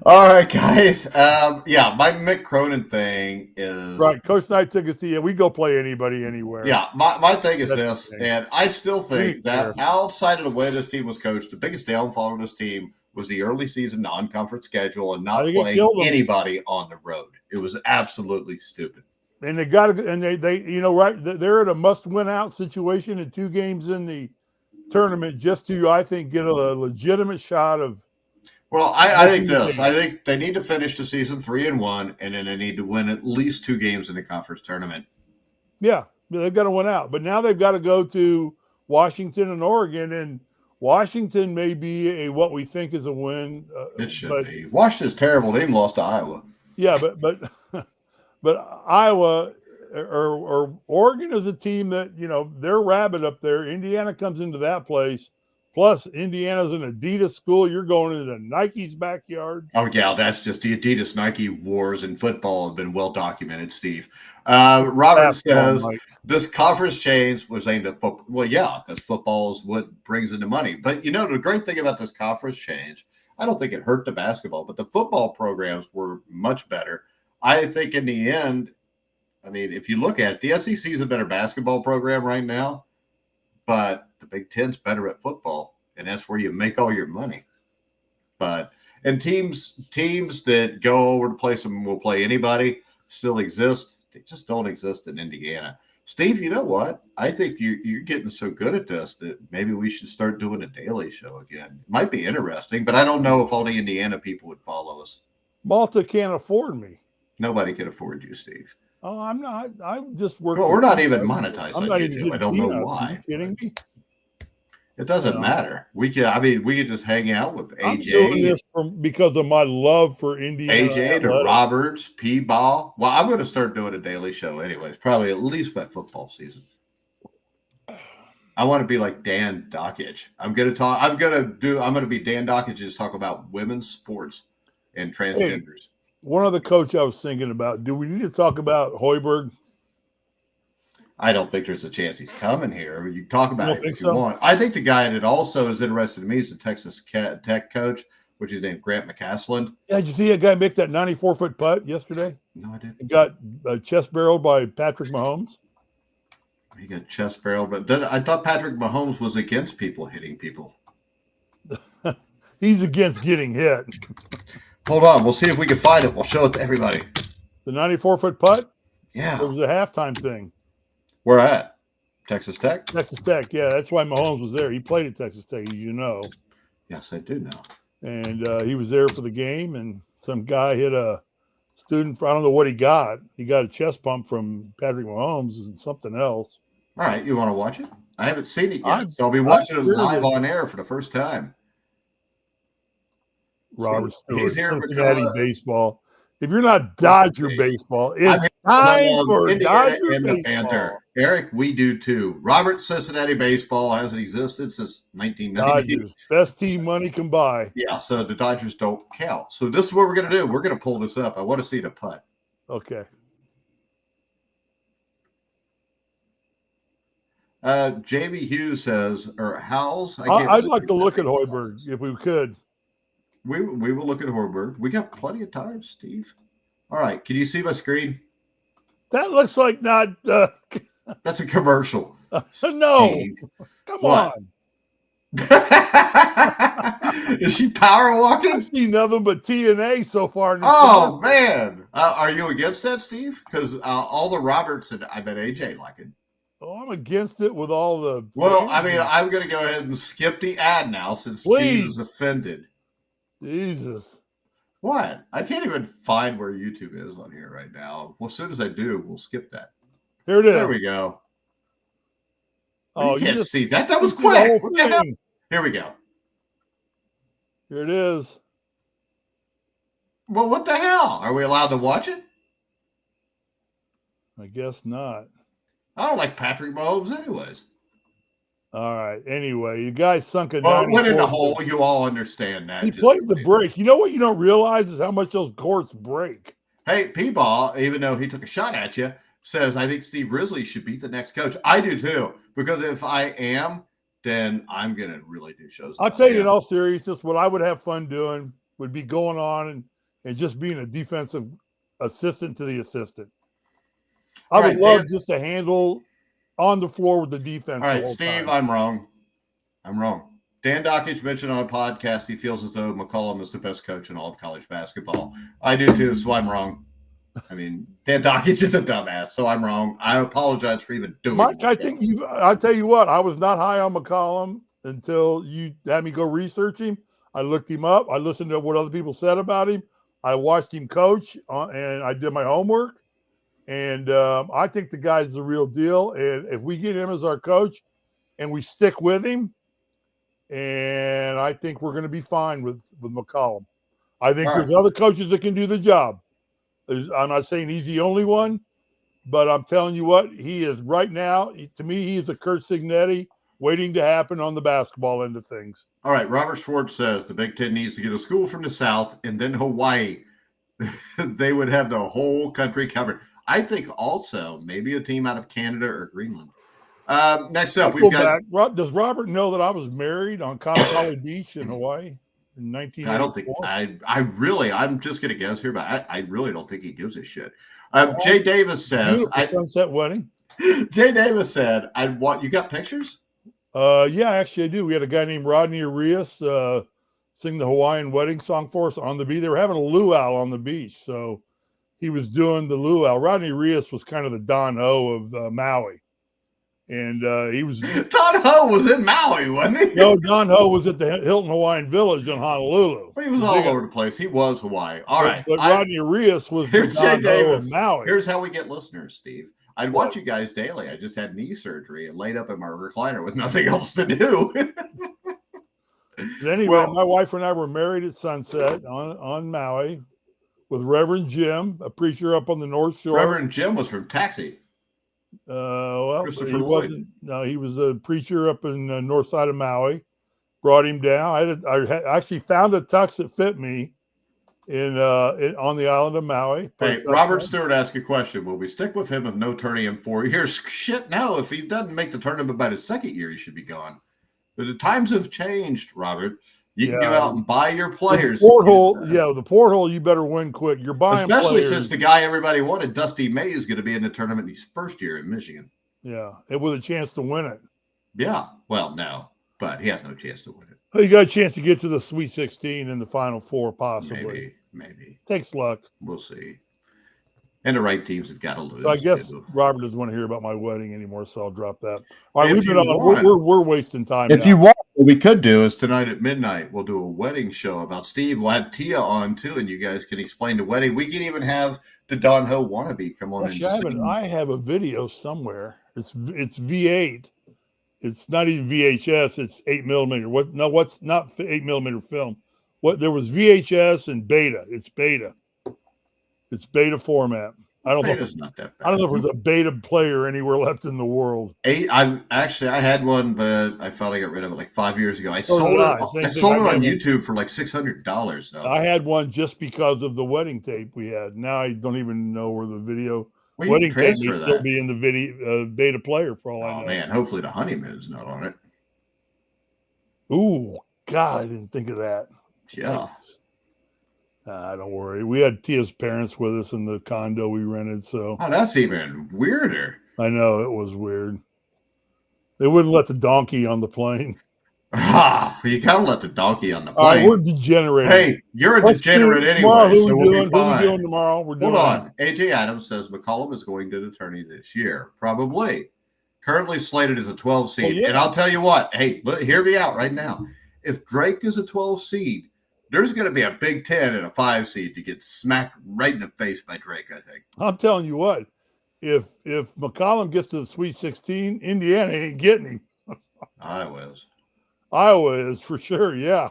All right, guys. Yeah, my Mick Cronin thing is Right. Coach Knight took us to we go play anybody anywhere. Yeah, my thing is That's this, the thing. and I still think that fair. outside of the way this team was coached, the biggest downfall of this team was the early season non-conference schedule and I not think it playing killed them. anybody on the road. It was absolutely stupid. And they got to, and they right, they're at a must-win out situation in 2 games in the tournament just to, I think, get a legitimate shot of. Well, I think this. I think they need to finish the season 3-1, and then they need to win at least 2 games in the conference tournament. Yeah, they've got to win out, but now they've got to go to Washington and Oregon, and Washington may be what we think is a win. It should be. Washington's terrible. They even lost to Iowa. Yeah, but Iowa or Oregon is a team that, they're rabid up there. Indiana comes into that place. Plus, Indiana's an Adidas school. You're going into Nike's backyard. Oh, yeah, that's just the Adidas Nike wars in football have been well documented, Steve. Robert says this conference change was aimed at football. Well, yeah, because football is what brings in the money. But, the great thing about this conference change, I don't think it hurt the basketball, but the football programs were much better. I think in the end, if you look at it, the SEC is a better basketball program right now, but the Big Ten's better at football, and that's where you make all your money. And teams that go over to play some will play anybody still exist. They just don't exist in Indiana. Steve, you know what? I think you're getting so good at this that maybe we should start doing a daily show again. It might be interesting, but I don't know if all the Indiana people would follow us. Malta can't afford me. Nobody can afford you, Steve. Oh, I'm not. I'm just working. Well, we're not even monetized on not YouTube. Even I don't know why. Are you kidding me? It doesn't matter. We could. We could just hang out with AJ. I'm doing this because of my love for Indiana. AJ to Roberts, P-Ball. Well, I'm going to start doing a daily show anyways, probably at least by football season. I want to be like Dan Dockage. I'm going to be Dan Dockage, just talk about women's sports and transgenders. Hey, one other coach I was thinking about, do we need to talk about Hoiberg? I don't think there's a chance he's coming here. You can talk about it if you want. I think the guy that also is interested in me is the Texas Tech coach, which is named Grant McCasland. Yeah, did you see that guy make that 94-foot putt yesterday? No, I didn't. He got chest barreled by Patrick Mahomes. He got chest barreled, but I thought Patrick Mahomes was against people hitting people. He's against getting hit. Hold on. We'll see if we can find it. We'll show it to everybody. The 94-foot putt? Yeah. It was a halftime thing. Where at? Texas Tech? Texas Tech, yeah. That's why Mahomes was there. He played at Texas Tech, as you know. Yes, I do know. And he was there for the game, and some guy hit a student. I don't know what he got. He got a chest pump from Patrick Mahomes and something else. All right. You want to watch it? I haven't seen it yet, so I'll be watching it live on air for the first time. Robert Stewart, he's here Cincinnati baseball. If you're not Dodger baseball, it's time for Indiana Dodger in the baseball. banter. Eric, we do too. Robert, Cincinnati baseball hasn't existed since 1990. Dodgers, best team money can buy. Yeah, so the Dodgers don't count. So this is what we're going to do. We're going to pull this up. I want to see the putt. Okay. Jamie Hughes says, or Howells. I'd like to look at Hoiberg if we could. We will look at Hoiberg. We got plenty of time, Steve. All right. Can you see my screen? That looks like not. That's a commercial. No. Steve. Come on. Is she power walking? I've seen nothing but TNA so far. Oh, man. Are you against that, Steve? Because all the Roberts and I bet AJ like it. Oh, I'm against it with all the. Well, I'm going to go ahead and skip the ad now since Steve is offended. Jesus. What? I can't even find where YouTube is on here right now. Well, as soon as I do, we'll skip that. Here it is. There we go. Oh, you can't see that. That was quick. What the hell? Here we go. Here it is. Well, what the hell? Are we allowed to watch it? I guess not. I don't like Patrick Mahomes anyways. All right. Anyway, you guys sunk a Well, 94. went in the hole. You all understand that. He played the break. You know what you don't realize is how much those courts break. Hey, P-Ball, even though he took a shot at you, says, I think Steve Risley should be the next coach. I do too, because if I am, then I'm going to really do shows. I'll tell you in all seriousness, what I would have fun doing would be going on and just being a defensive assistant to the assistant. I would love just to handle on the floor with the defense. All right, Steve, I'm wrong. Dan Dockich mentioned on a podcast he feels as though McCollum is the best coach in all of college basketball. I do too, so I'm wrong. I mean, Dan Dockich is a dumbass, so I'm wrong. I apologize for even doing Mike, I'll tell you what, I was not high on McCollum until you had me go research him. I looked him up. I listened to what other people said about him. I watched him coach, and I did my homework. And I think the guy's the real deal. And if we get him as our coach and we stick with him, and I think we're going to be fine with McCollum. I think there's other coaches that can do the job. I'm not saying he's the only one, but I'm telling you what, he is right now. To me, he is a Kurt Signetti waiting to happen on the basketball end of things. All right. Robert Schwartz says the Big Ten needs to get a school from the South and then Hawaii. They would have the whole country covered. I think also maybe a team out of Canada or Greenland. Next up, we've got. Does Robert know that I was married on Kaanapali Beach in Hawaii in 1984? I don't think I'm just going to guess here, but I really don't think he gives a shit. Jay Davis says, sunset wedding. Jay Davis said, you got pictures? Yeah, actually I do. We had a guy named Rodney Arias sing the Hawaiian wedding song for us on the beach. They were having a luau on the beach, so he was doing the luau. Rodney Arias was kind of the Don Ho of Maui. And he was Don Ho was in Maui, wasn't he? No, Don Ho was at the Hilton Hawaiian Village in Honolulu. Well, he was all over the place. He was Hawaii. All right. But Rodney Arias was the Don Ho of Maui. Here's how we get listeners, Steve. I'd watch you guys daily. I just had knee surgery and laid up in my recliner with nothing else to do. Anyway, my wife and I were married at sunset on Maui with Reverend Jim, a preacher up on the North Shore. Reverend Jim was from Taxi. Well, he wasn't. No, he was a preacher up in the north side of Maui. Brought him down. I actually found a tux that fit me on the island of Maui. Hey, Robert Stewart asked a question. Will we stick with him if no tourney in 4 years? Shit, no. If he doesn't make the tournament by his second year, he should be gone. But the times have changed, Robert. You can go out and buy your players. The porthole, you better win quick. You're buying especially players. Since the guy everybody wanted, Dusty May, is going to be in the tournament in his first year in Michigan. Yeah, it was a chance to win it. Yeah, well, no, but he has no chance to win it. Well, you got a chance to get to the Sweet 16 and the Final Four, possibly. Maybe. Takes luck. We'll see. And the right teams have got to lose. So I guess Robert doesn't want to hear about my wedding anymore, so I'll drop that. All right, we're wasting time. If you want, what we could do is tonight at midnight, we'll do a wedding show about Steve. We'll have Tia on too, and you guys can explain the wedding. We can even have the Don Ho wannabe come on. I have a video somewhere. It's V8. It's not even VHS. It's 8mm. What's not 8mm film? There was VHS and beta. It's beta. It's beta format. I don't know if there's a beta player anywhere left in the world. I had one, but I finally got rid of it like 5 years ago. I sold it on YouTube for like $600 though. I had one just because of the wedding tape we had. Now I don't even know where the video wedding tape may still be in the video beta player for all I know. Oh man, hopefully the honeymoon's not on it. Ooh, God, I didn't think of that. Yeah. Don't worry. We had Tia's parents with us in the condo we rented. So that's even weirder. I know, it was weird. They wouldn't let the donkey on the plane. You gotta let the donkey on the plane. We're degenerated. Hey, you're a degenerate anyway, so we'll be fine. Who are we doing tomorrow? Hold on. AJ Adams says McCollum is going to the tourney this year. Probably. Currently slated as a 12 seed. And I'll tell you what. Hey, hear me out right now. If Drake is a 12 seed, there's going to be a Big 10 and a 5 seed to get smacked right in the face by Drake, I think. I'm telling you what, if McCollum gets to the Sweet 16, Indiana ain't getting him. Iowa is for sure, yeah.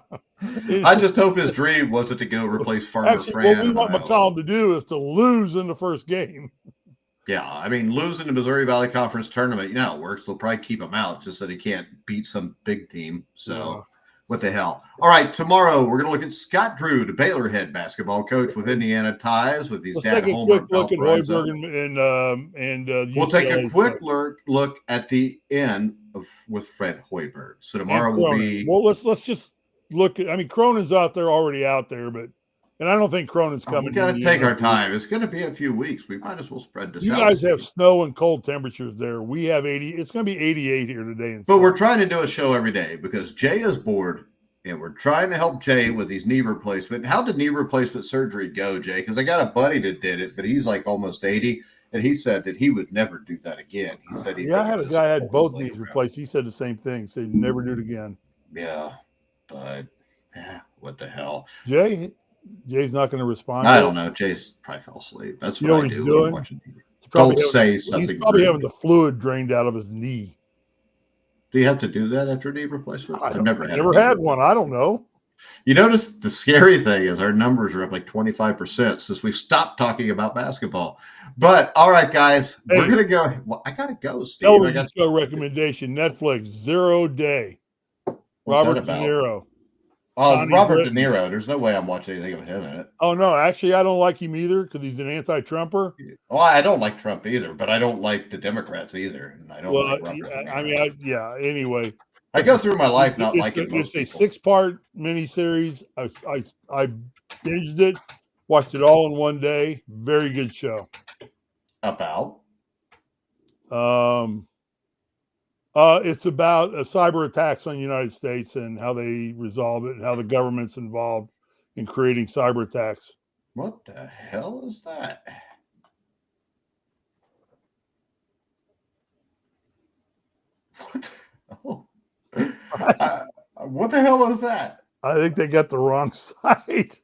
I just hope his dream wasn't to go replace Farmer Fran. What we want McCollum to do is to lose in the first game. Yeah, I mean, losing the Missouri Valley Conference tournament, you know how it works. They'll probably keep him out just so he can't beat some big team. So, what the hell? All right, tomorrow we're going to look at Scott Drew, the Baylor head basketball coach with Indiana ties, with his Let's dad take a Homer quick look at Valparaiso. Hoiberg and We'll take a UCLA's quick coach. look at the end of with Fred Hoiberg. So And tomorrow will Cronin. be. Well, let's just look at. I mean, Cronin's already out there, and I don't think Cronin's coming. We got to take our time. It's going to be a few weeks. We might as well spread this out. You guys have snow and cold temperatures there. We have 80. It's going to be 88 here today. But we're trying to do a show every day because Jay is bored, and we're trying to help Jay with his knee replacement. How did knee replacement surgery go, Jay? Because I got a buddy that did it, but he's like almost 80, and he said that he would never do that again. He said he. Yeah, I had a guy had both knees replaced. He said the same thing. He said never do it again. Yeah, but what the hell? Jay's not going to respond. I don't know. Jay's probably fell asleep. That's what I do. Doing? Don't say something. He's probably having the fluid drained out of his knee. Do you have to do that after knee replacement? I've never had one. I don't know. You notice the scary thing is our numbers are up like 25% since we stopped talking about basketball. But all right, guys, we're gonna go. Well, I gotta go, Steve. Television show recommendation: Netflix, 0 Day. Robert De Niro. Oh, Robert De Niro. There's no way I'm watching anything of him in it. Oh, no. Actually, I don't like him either because he's an anti-Trumper. Well, I don't like Trump either, but I don't like the Democrats either. And I don't like Robert De Niro. Anyway. I go through my life not liking most people. It's a 6-part miniseries. I binged it, watched it all in one day. Very good show. About? It's about cyber attacks on the United States and how they resolve it and how the government's involved in creating cyber attacks. What the hell is that? What the hell is that? I think they got the wrong side.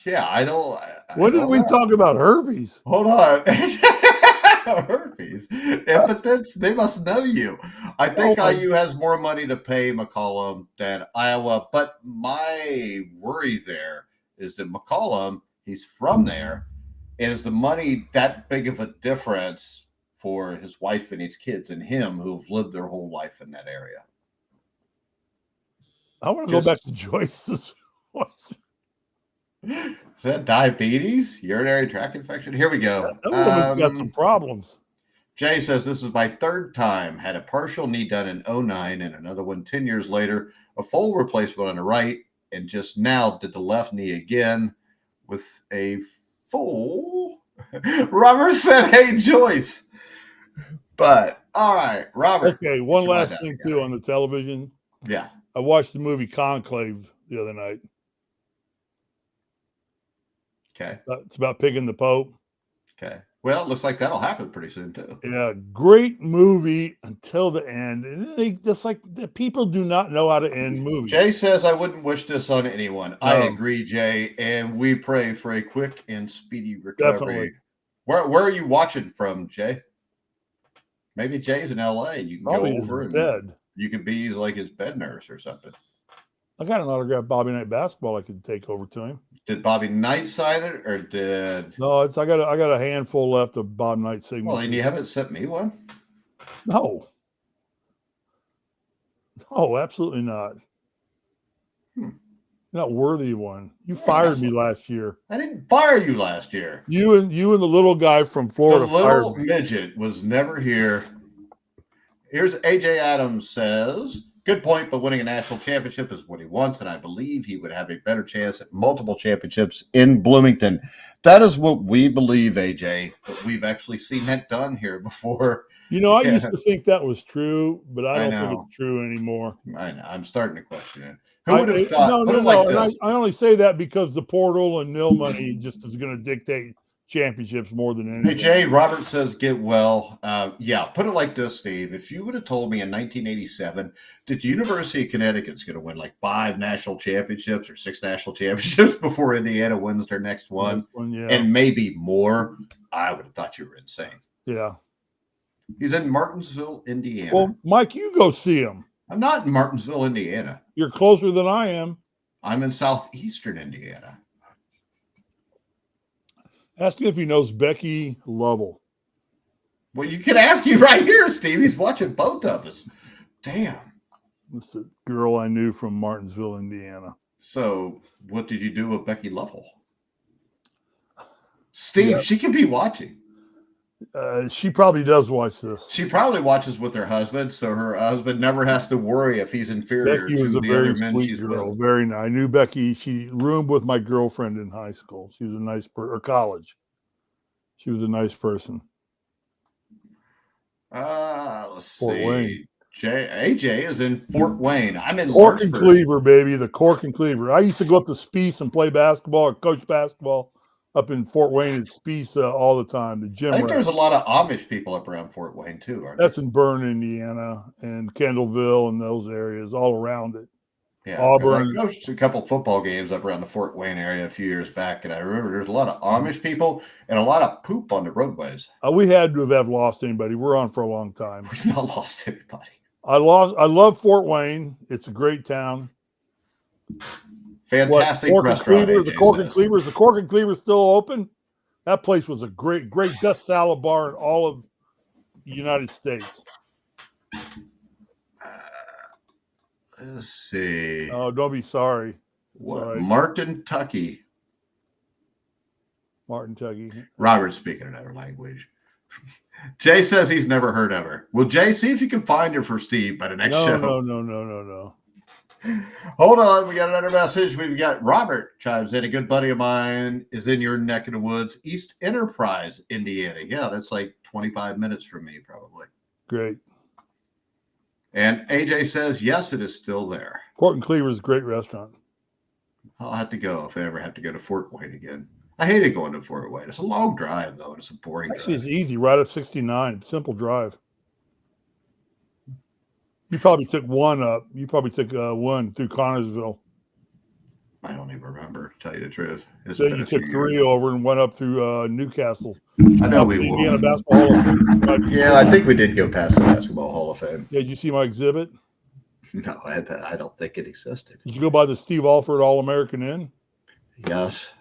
Yeah, I don't. When did we talk about herpes? Hold on. Herpes. Impotence? They must know you. I think IU has more money to pay McCollum than Iowa. But my worry there is that McCollum, he's from there. And is the money that big of a difference for his wife and his kids and him who've lived their whole life in that area? I want to go back to Joyce's. Is that diabetes? Urinary tract infection? Here we go. That woman's got some problems. Jay says, this is my third time. Had a partial knee done in 2009 and another one 10 years later. A full replacement on the right. And just now did the left knee again with a full. Robert said, hey, Joyce. But, all right, Robert. Okay, one last thing, too, on the television. Yeah. I watched the movie Conclave the other night. Okay. It's about picking the Pope. Okay. Well, it looks like that'll happen pretty soon, too. Yeah, great movie until the end. And they just like the people do not know how to end movies. Jay says, I wouldn't wish this on anyone. No. I agree, Jay. And we pray for a quick and speedy recovery. Definitely. Where are you watching from, Jay? Maybe Jay's in LA. You can Probably go over and bed. You could be like his bed nurse or something. I got an autographed Bobby Knight basketball I could take over to him. Did Bobby Knight sign it or did? No, I got a handful left of Bob Knight signatures. Well, and you haven't sent me one? No, absolutely not. You're not worthy of one. You fired me last year. I didn't fire you last year. You and the little guy from Florida. The little midget was never here. Here's AJ Adams says, good point, but winning a national championship is what he wants, and I believe he would have a better chance at multiple championships in Bloomington. That is what we believe, AJ, but we've actually seen that done here before. I used to think that was true, but I don't think it's true anymore. I know. I'm starting to question it. Who would have thought? No. I only say that because the portal and nil money just is going to dictate championships more than anything. Hey, Jay, Robert says, get well. Put it like this, Steve. If you would have told me in 1987 that the University of Connecticut's going to win like 5 national championships or 6 national championships before Indiana wins their next one, and maybe more, I would have thought you were insane. Yeah. He's in Martinsville, Indiana. Well, Mike, you go see him. I'm not in Martinsville, Indiana. You're closer than I am. I'm in southeastern Indiana. Ask him if he knows Becky Lovell. Well, you can ask you right here, Steve. He's watching both of us. Damn. This is a girl I knew from Martinsville, Indiana. So, what did you do with Becky Lovell? Steve, Yeah. she could be watching. She probably does watch this. She probably watches with her husband, so her husband never has to worry if he's inferior Becky was to a the very other men sweet she's girl. with. Very nice. I knew Becky. She roomed with my girlfriend in high school. She was a nice person, or college. She was a nice person. Let's Fort see. Wayne. AJ is in Fort Wayne. I'm in Cork and Lawrenceburg. Cleaver, baby. The Cork and Cleaver. I used to go up to Spiece and play basketball or coach basketball up in Fort Wayne and Spiece all the time. The gym I think rat. there's a lot of Amish people up around Fort Wayne too, aren't That's there? in Bern, Indiana, and Kendallville and those areas all around it. Yeah, because I Auburn. coached a couple football games up around the Fort Wayne area a few years back, and I remember there's a lot of Amish people and a lot of poop on the roadways. We had to have lost anybody. We're on for a long time. We've not lost anybody. I love Fort Wayne. It's a great town. Fantastic Cork and restaurant. Cleaver, AJ the Cork and says. Cleaver. Is the Cork and Cleaver still open? That place was a great best salad bar in all of the United States. Let's see. Oh, don't be sorry. What? Right. Martin Tucky. Martin Tuggy. Robert's speaking another language. Jay says he's never heard of her. Well, Jay, see if you can find her for Steve by the next show. No. Hold on. We got another message. We've got Robert chimes in. A good buddy of mine is in your neck of the woods, East Enterprise, Indiana. Yeah, that's like 25 minutes from me, probably. Great. And AJ says, yes, it is still there. Cork and Cleaver is a great restaurant. I'll have to go if I ever have to go to Fort Wayne again. I hated going to Fort Wayne. It's a long drive, though, and it's a boring Actually, drive. it's easy. Right up 69. Simple drive. You probably took one up. You probably took one through Connorsville. I don't even remember, to tell you the truth. It's Then been you a few took 3 years. over and went up through Newcastle. I know we Indiana won. Basketball Hall of Fame. Yeah, I think we did go past the Basketball Hall of Fame. Yeah, did you see my exhibit? No, I don't think it existed. Did you go by the Steve Alford All-American Inn? Yes,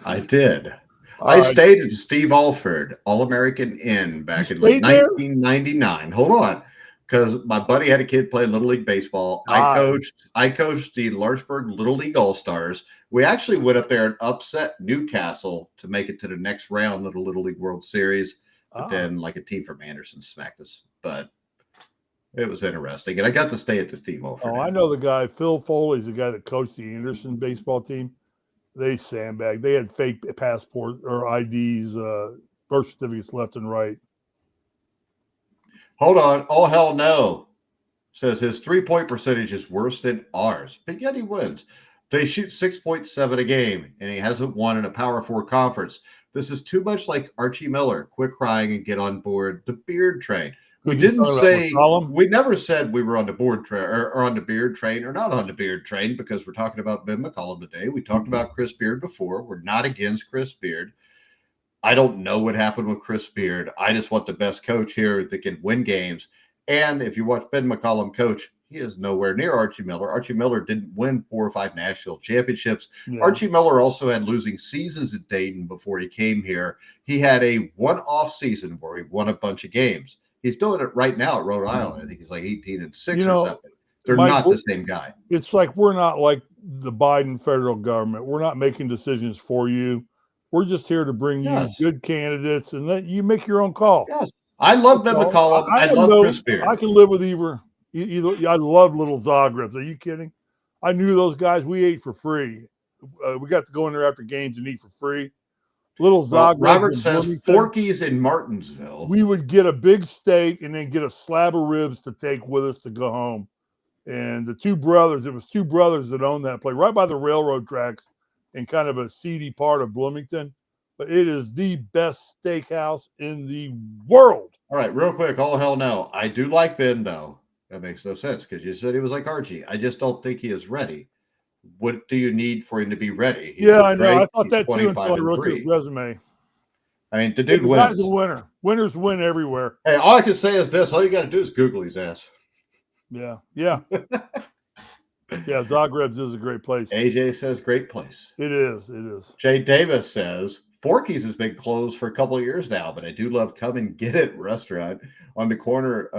I did. All I right. stayed at Steve Alford All-American Inn back You in like stayed there? 1999. Hold on, because my buddy had a kid playing Little League baseball. Nice. I coached the Lawrenceburg Little League All-Stars. We actually went up there and upset Newcastle to make it to the next round of the Little League World Series. But then, like, a team from Anderson smacked us. But it was interesting, and I got to stay at the Steve Alford. Oh, I know the guy. Phil Foley's the guy that coached the Anderson baseball team. They sandbagged. They had fake passport or IDs, birth certificates left and right. Hold on. Oh, hell no. Says his 3-point percentage is worse than ours, but yet he wins. They shoot 6.7 a game, and he hasn't won in a Power 4 conference. This is too much like Archie Miller. Quit crying and get on board the beard train. We didn't say, we never said we were on the board train or on the beard train or not on the beard train, because we're talking about Ben McCollum today. We talked about Chris Beard before. We're not against Chris Beard. I don't know what happened with Chris Beard. I just want the best coach here that can win games. And if you watch Ben McCollum coach, he is nowhere near Archie Miller. Archie Miller didn't win 4 or 5 national championships. Yeah. Archie Miller also had losing seasons at Dayton before he came here. He had a one-off season where he won a bunch of games. He's doing it right now at Rhode Island. I think he's like 18-6 or something. They're not the same guy. It's like we're not like the Biden federal government. We're not making decisions for you. We're just here to bring you good candidates and let you make your own call. Yes. I love Ben McCollum. I love Chris Beard. I can live with either. I love little Zagrebs. Are you kidding? I knew those guys. We ate for free. We got to go in there after games and eat for free. Little Zagrebs. Robert says Forky's in Martinsville. We would get a big steak and then get a slab of ribs to take with us to go home. And the 2 brothers, it was 2 brothers that owned that place right by the railroad tracks in kind of a seedy part of Bloomington. But it is the best steakhouse in the world. All right, real quick. Oh, hell no. I do like Ben, though. That makes no sense because you said he was like Archie. I just don't think he is ready. What do you need for him to be ready? I know. I thought that too until I wrote his resume. I mean, the dude the wins. guy's a winner. Winners win everywhere. Hey, all I can say is this. All you got to do is Google his ass. Yeah. Yeah, Zagreb's is a great place. AJ says great place. It is. Jay Davis says Forky's has been closed for a couple of years now, but I do love Come and Get It restaurant on the corner,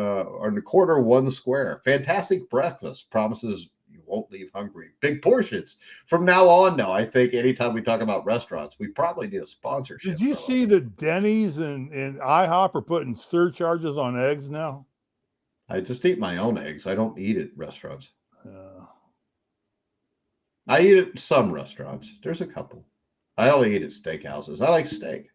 one square. Fantastic breakfast. Promises you won't leave hungry. Big portions. From now on, though, I think anytime we talk about restaurants, we probably need a sponsorship. Did you see that Denny's and IHOP are putting surcharges on eggs now? I just eat my own eggs. I don't eat at restaurants. Yeah. I eat at some restaurants. There's a couple. I only eat at steakhouses. I like steak.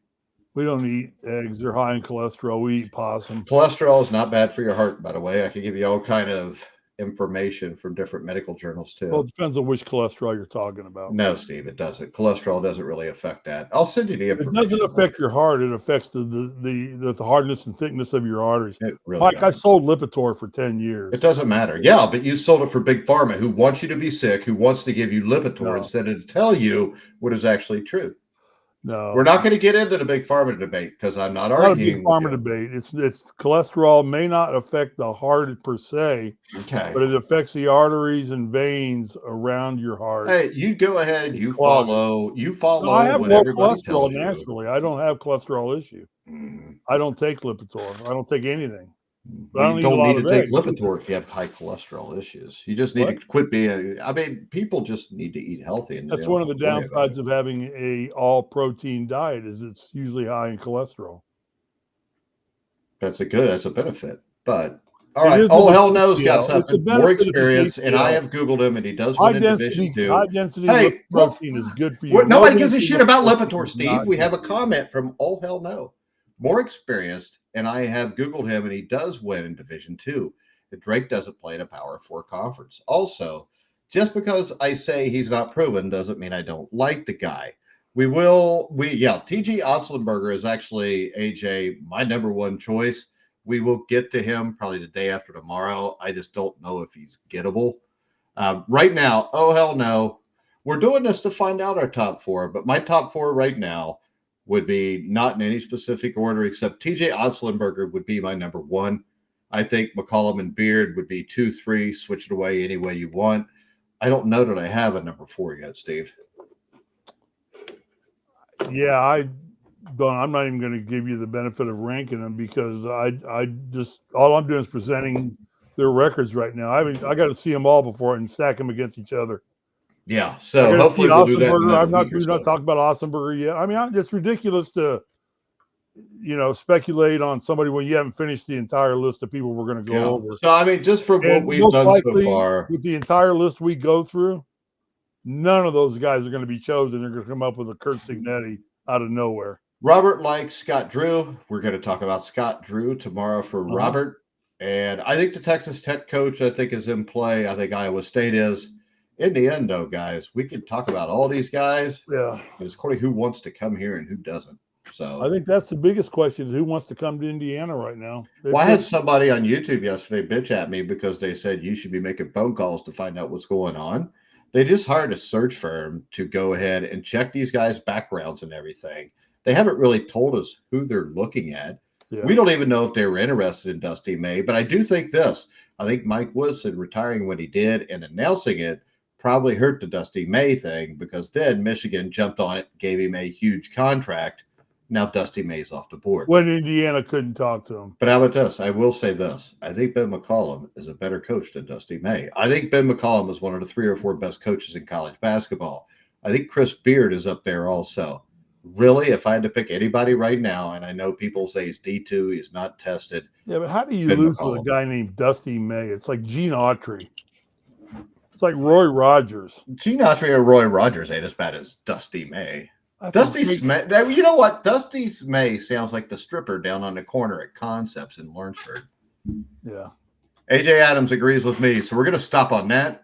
We don't eat eggs. They're high in cholesterol. We eat possum. Cholesterol is not bad for your heart, by the way. I can give you all kind of information from different medical journals too. Well, it depends on which cholesterol you're talking about. No, Steve, it doesn't. Cholesterol doesn't really affect that. I'll send you the information. It doesn't affect your heart. It affects the hardness and thickness of your arteries. It really Mike, I doesn't. sold Lipitor for 10 years. It doesn't matter. Yeah, but you sold it for Big Pharma, who wants you to be sick, who wants to give you Lipitor instead of tell you what is actually true. No, we're not going to get into the Big Pharma debate because I'm not arguing. Not a Big Pharma debate. It's cholesterol may not affect the heart per se, okay, but it affects the arteries and veins around your heart. Hey, you go ahead. You follow. No, I have low cholesterol naturally. I don't have cholesterol issue. I don't take Lipitor. I don't take anything. But you don't need to take Lipitor if you have high cholesterol issues. You just need to quit being. I mean, people just need to eat healthy. And that's one of the downsides of having a all protein diet is it's usually high in cholesterol. That's a benefit. But all right, oh hell no's got something more experience, and I have Googled him, and he does win in Division 2. High density protein is good for you. Nobody gives a shit about Lipitor, Steve. We have a comment from oh hell no. More experienced, and I have Googled him, and he does win in Division 2. But Drake doesn't play in a Power 4 conference. Also, just because I say he's not proven doesn't mean I don't like the guy. TG Otzlenberger is actually, AJ, my number one choice. We will get to him probably the day after tomorrow. I just don't know if he's gettable. Right now, oh hell no. We're doing this to find out our top 4, but my top 4 right now would be not in any specific order, except TJ Otzlenberger would be my number 1. I think McCollum and Beard would be 2, 3, switch it away any way you want. I don't know that I have a number 4 yet, Steve. Yeah, I'm not even going to give you the benefit of ranking them because I just all I'm doing is presenting their records right now. I got to see them all before and stack them against each other. Yeah, so hopefully we'll do that. We're not talking about Otzlenberger yet. I mean, it's ridiculous to, speculate on somebody when you haven't finished the entire list of people we're going to go over. So, I mean, just for what we've done so far. With the entire list we go through, none of those guys are going to be chosen. They're going to come up with a Kurt Signetti out of nowhere. Robert likes Scott Drew. We're going to talk about Scott Drew tomorrow for Robert. And I think the Texas Tech coach, is in play. I think Iowa State is. In the end, though, guys, we can talk about all these guys. Yeah. But it's according who wants to come here and who doesn't. So I think that's the biggest question is who wants to come to Indiana right now. Well, I had somebody on YouTube yesterday bitch at me because they said you should be making phone calls to find out what's going on. They just hired a search firm to go ahead and check these guys' backgrounds and everything. They haven't really told us who they're looking at. Yeah. We don't even know if they were interested in Dusty May, but I do think this. I think Mike Woodson retiring when he did and announcing it probably hurt the Dusty May thing because then Michigan jumped on it, gave him a huge contract. Now Dusty May's off the board. When Indiana couldn't talk to him. But how about this? I will say this. I think Ben McCollum is a better coach than Dusty May. I think Ben McCollum is one of the 3 or 4 best coaches in college basketball. I think Chris Beard is up there also. Really, if I had to pick anybody right now, and I know people say he's D2, he's not tested. Yeah, but how do you lose to a guy named Dusty May? It's like Gene Autry. It's like Roy Rogers. Gene Autry or Roy Rogers ain't as bad as Dusty May. Dusty May, you know what? Dusty May sounds like the stripper down on the corner at Concepts in Lawrenceburg. Yeah. AJ Adams agrees with me. So we're going to stop on that.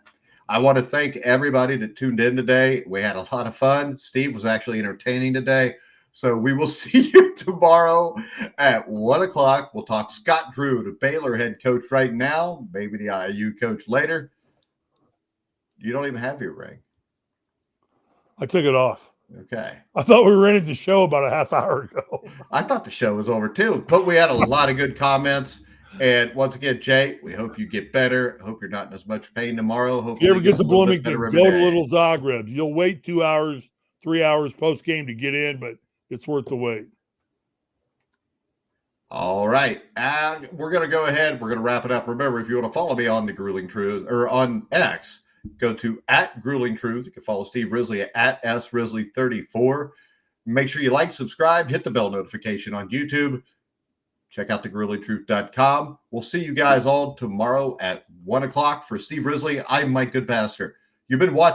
I want to thank everybody that tuned in today. We had a lot of fun. Steve was actually entertaining today. So we will see you tomorrow at 1 o'clock. We'll talk Scott Drew, the Baylor head coach right now, maybe the IU coach later. You don't even have your ring. I took it off. Okay. I thought we were ending the show about a half hour ago. I thought the show was over too, but we had a lot of good comments. And once again, Jay, we hope you get better. I hope you're not in as much pain tomorrow. Hope you ever get to Bloomington, go to Little Zagreb. You'll wait 2 hours, 3 hours post game to get in, but it's worth the wait. All right. And we're going to go ahead. We're going to wrap it up. Remember, if you want to follow me on the Grueling Truth or on X, go to @GruelingTruth. You can follow Steve Risley at @SRisley34. Make sure you like, subscribe, hit the bell notification on YouTube. Check out thegruelingtruth.com. We'll see you guys all tomorrow at 1 o'clock. For Steve Risley, I'm Mike Goodpaster. You've been watching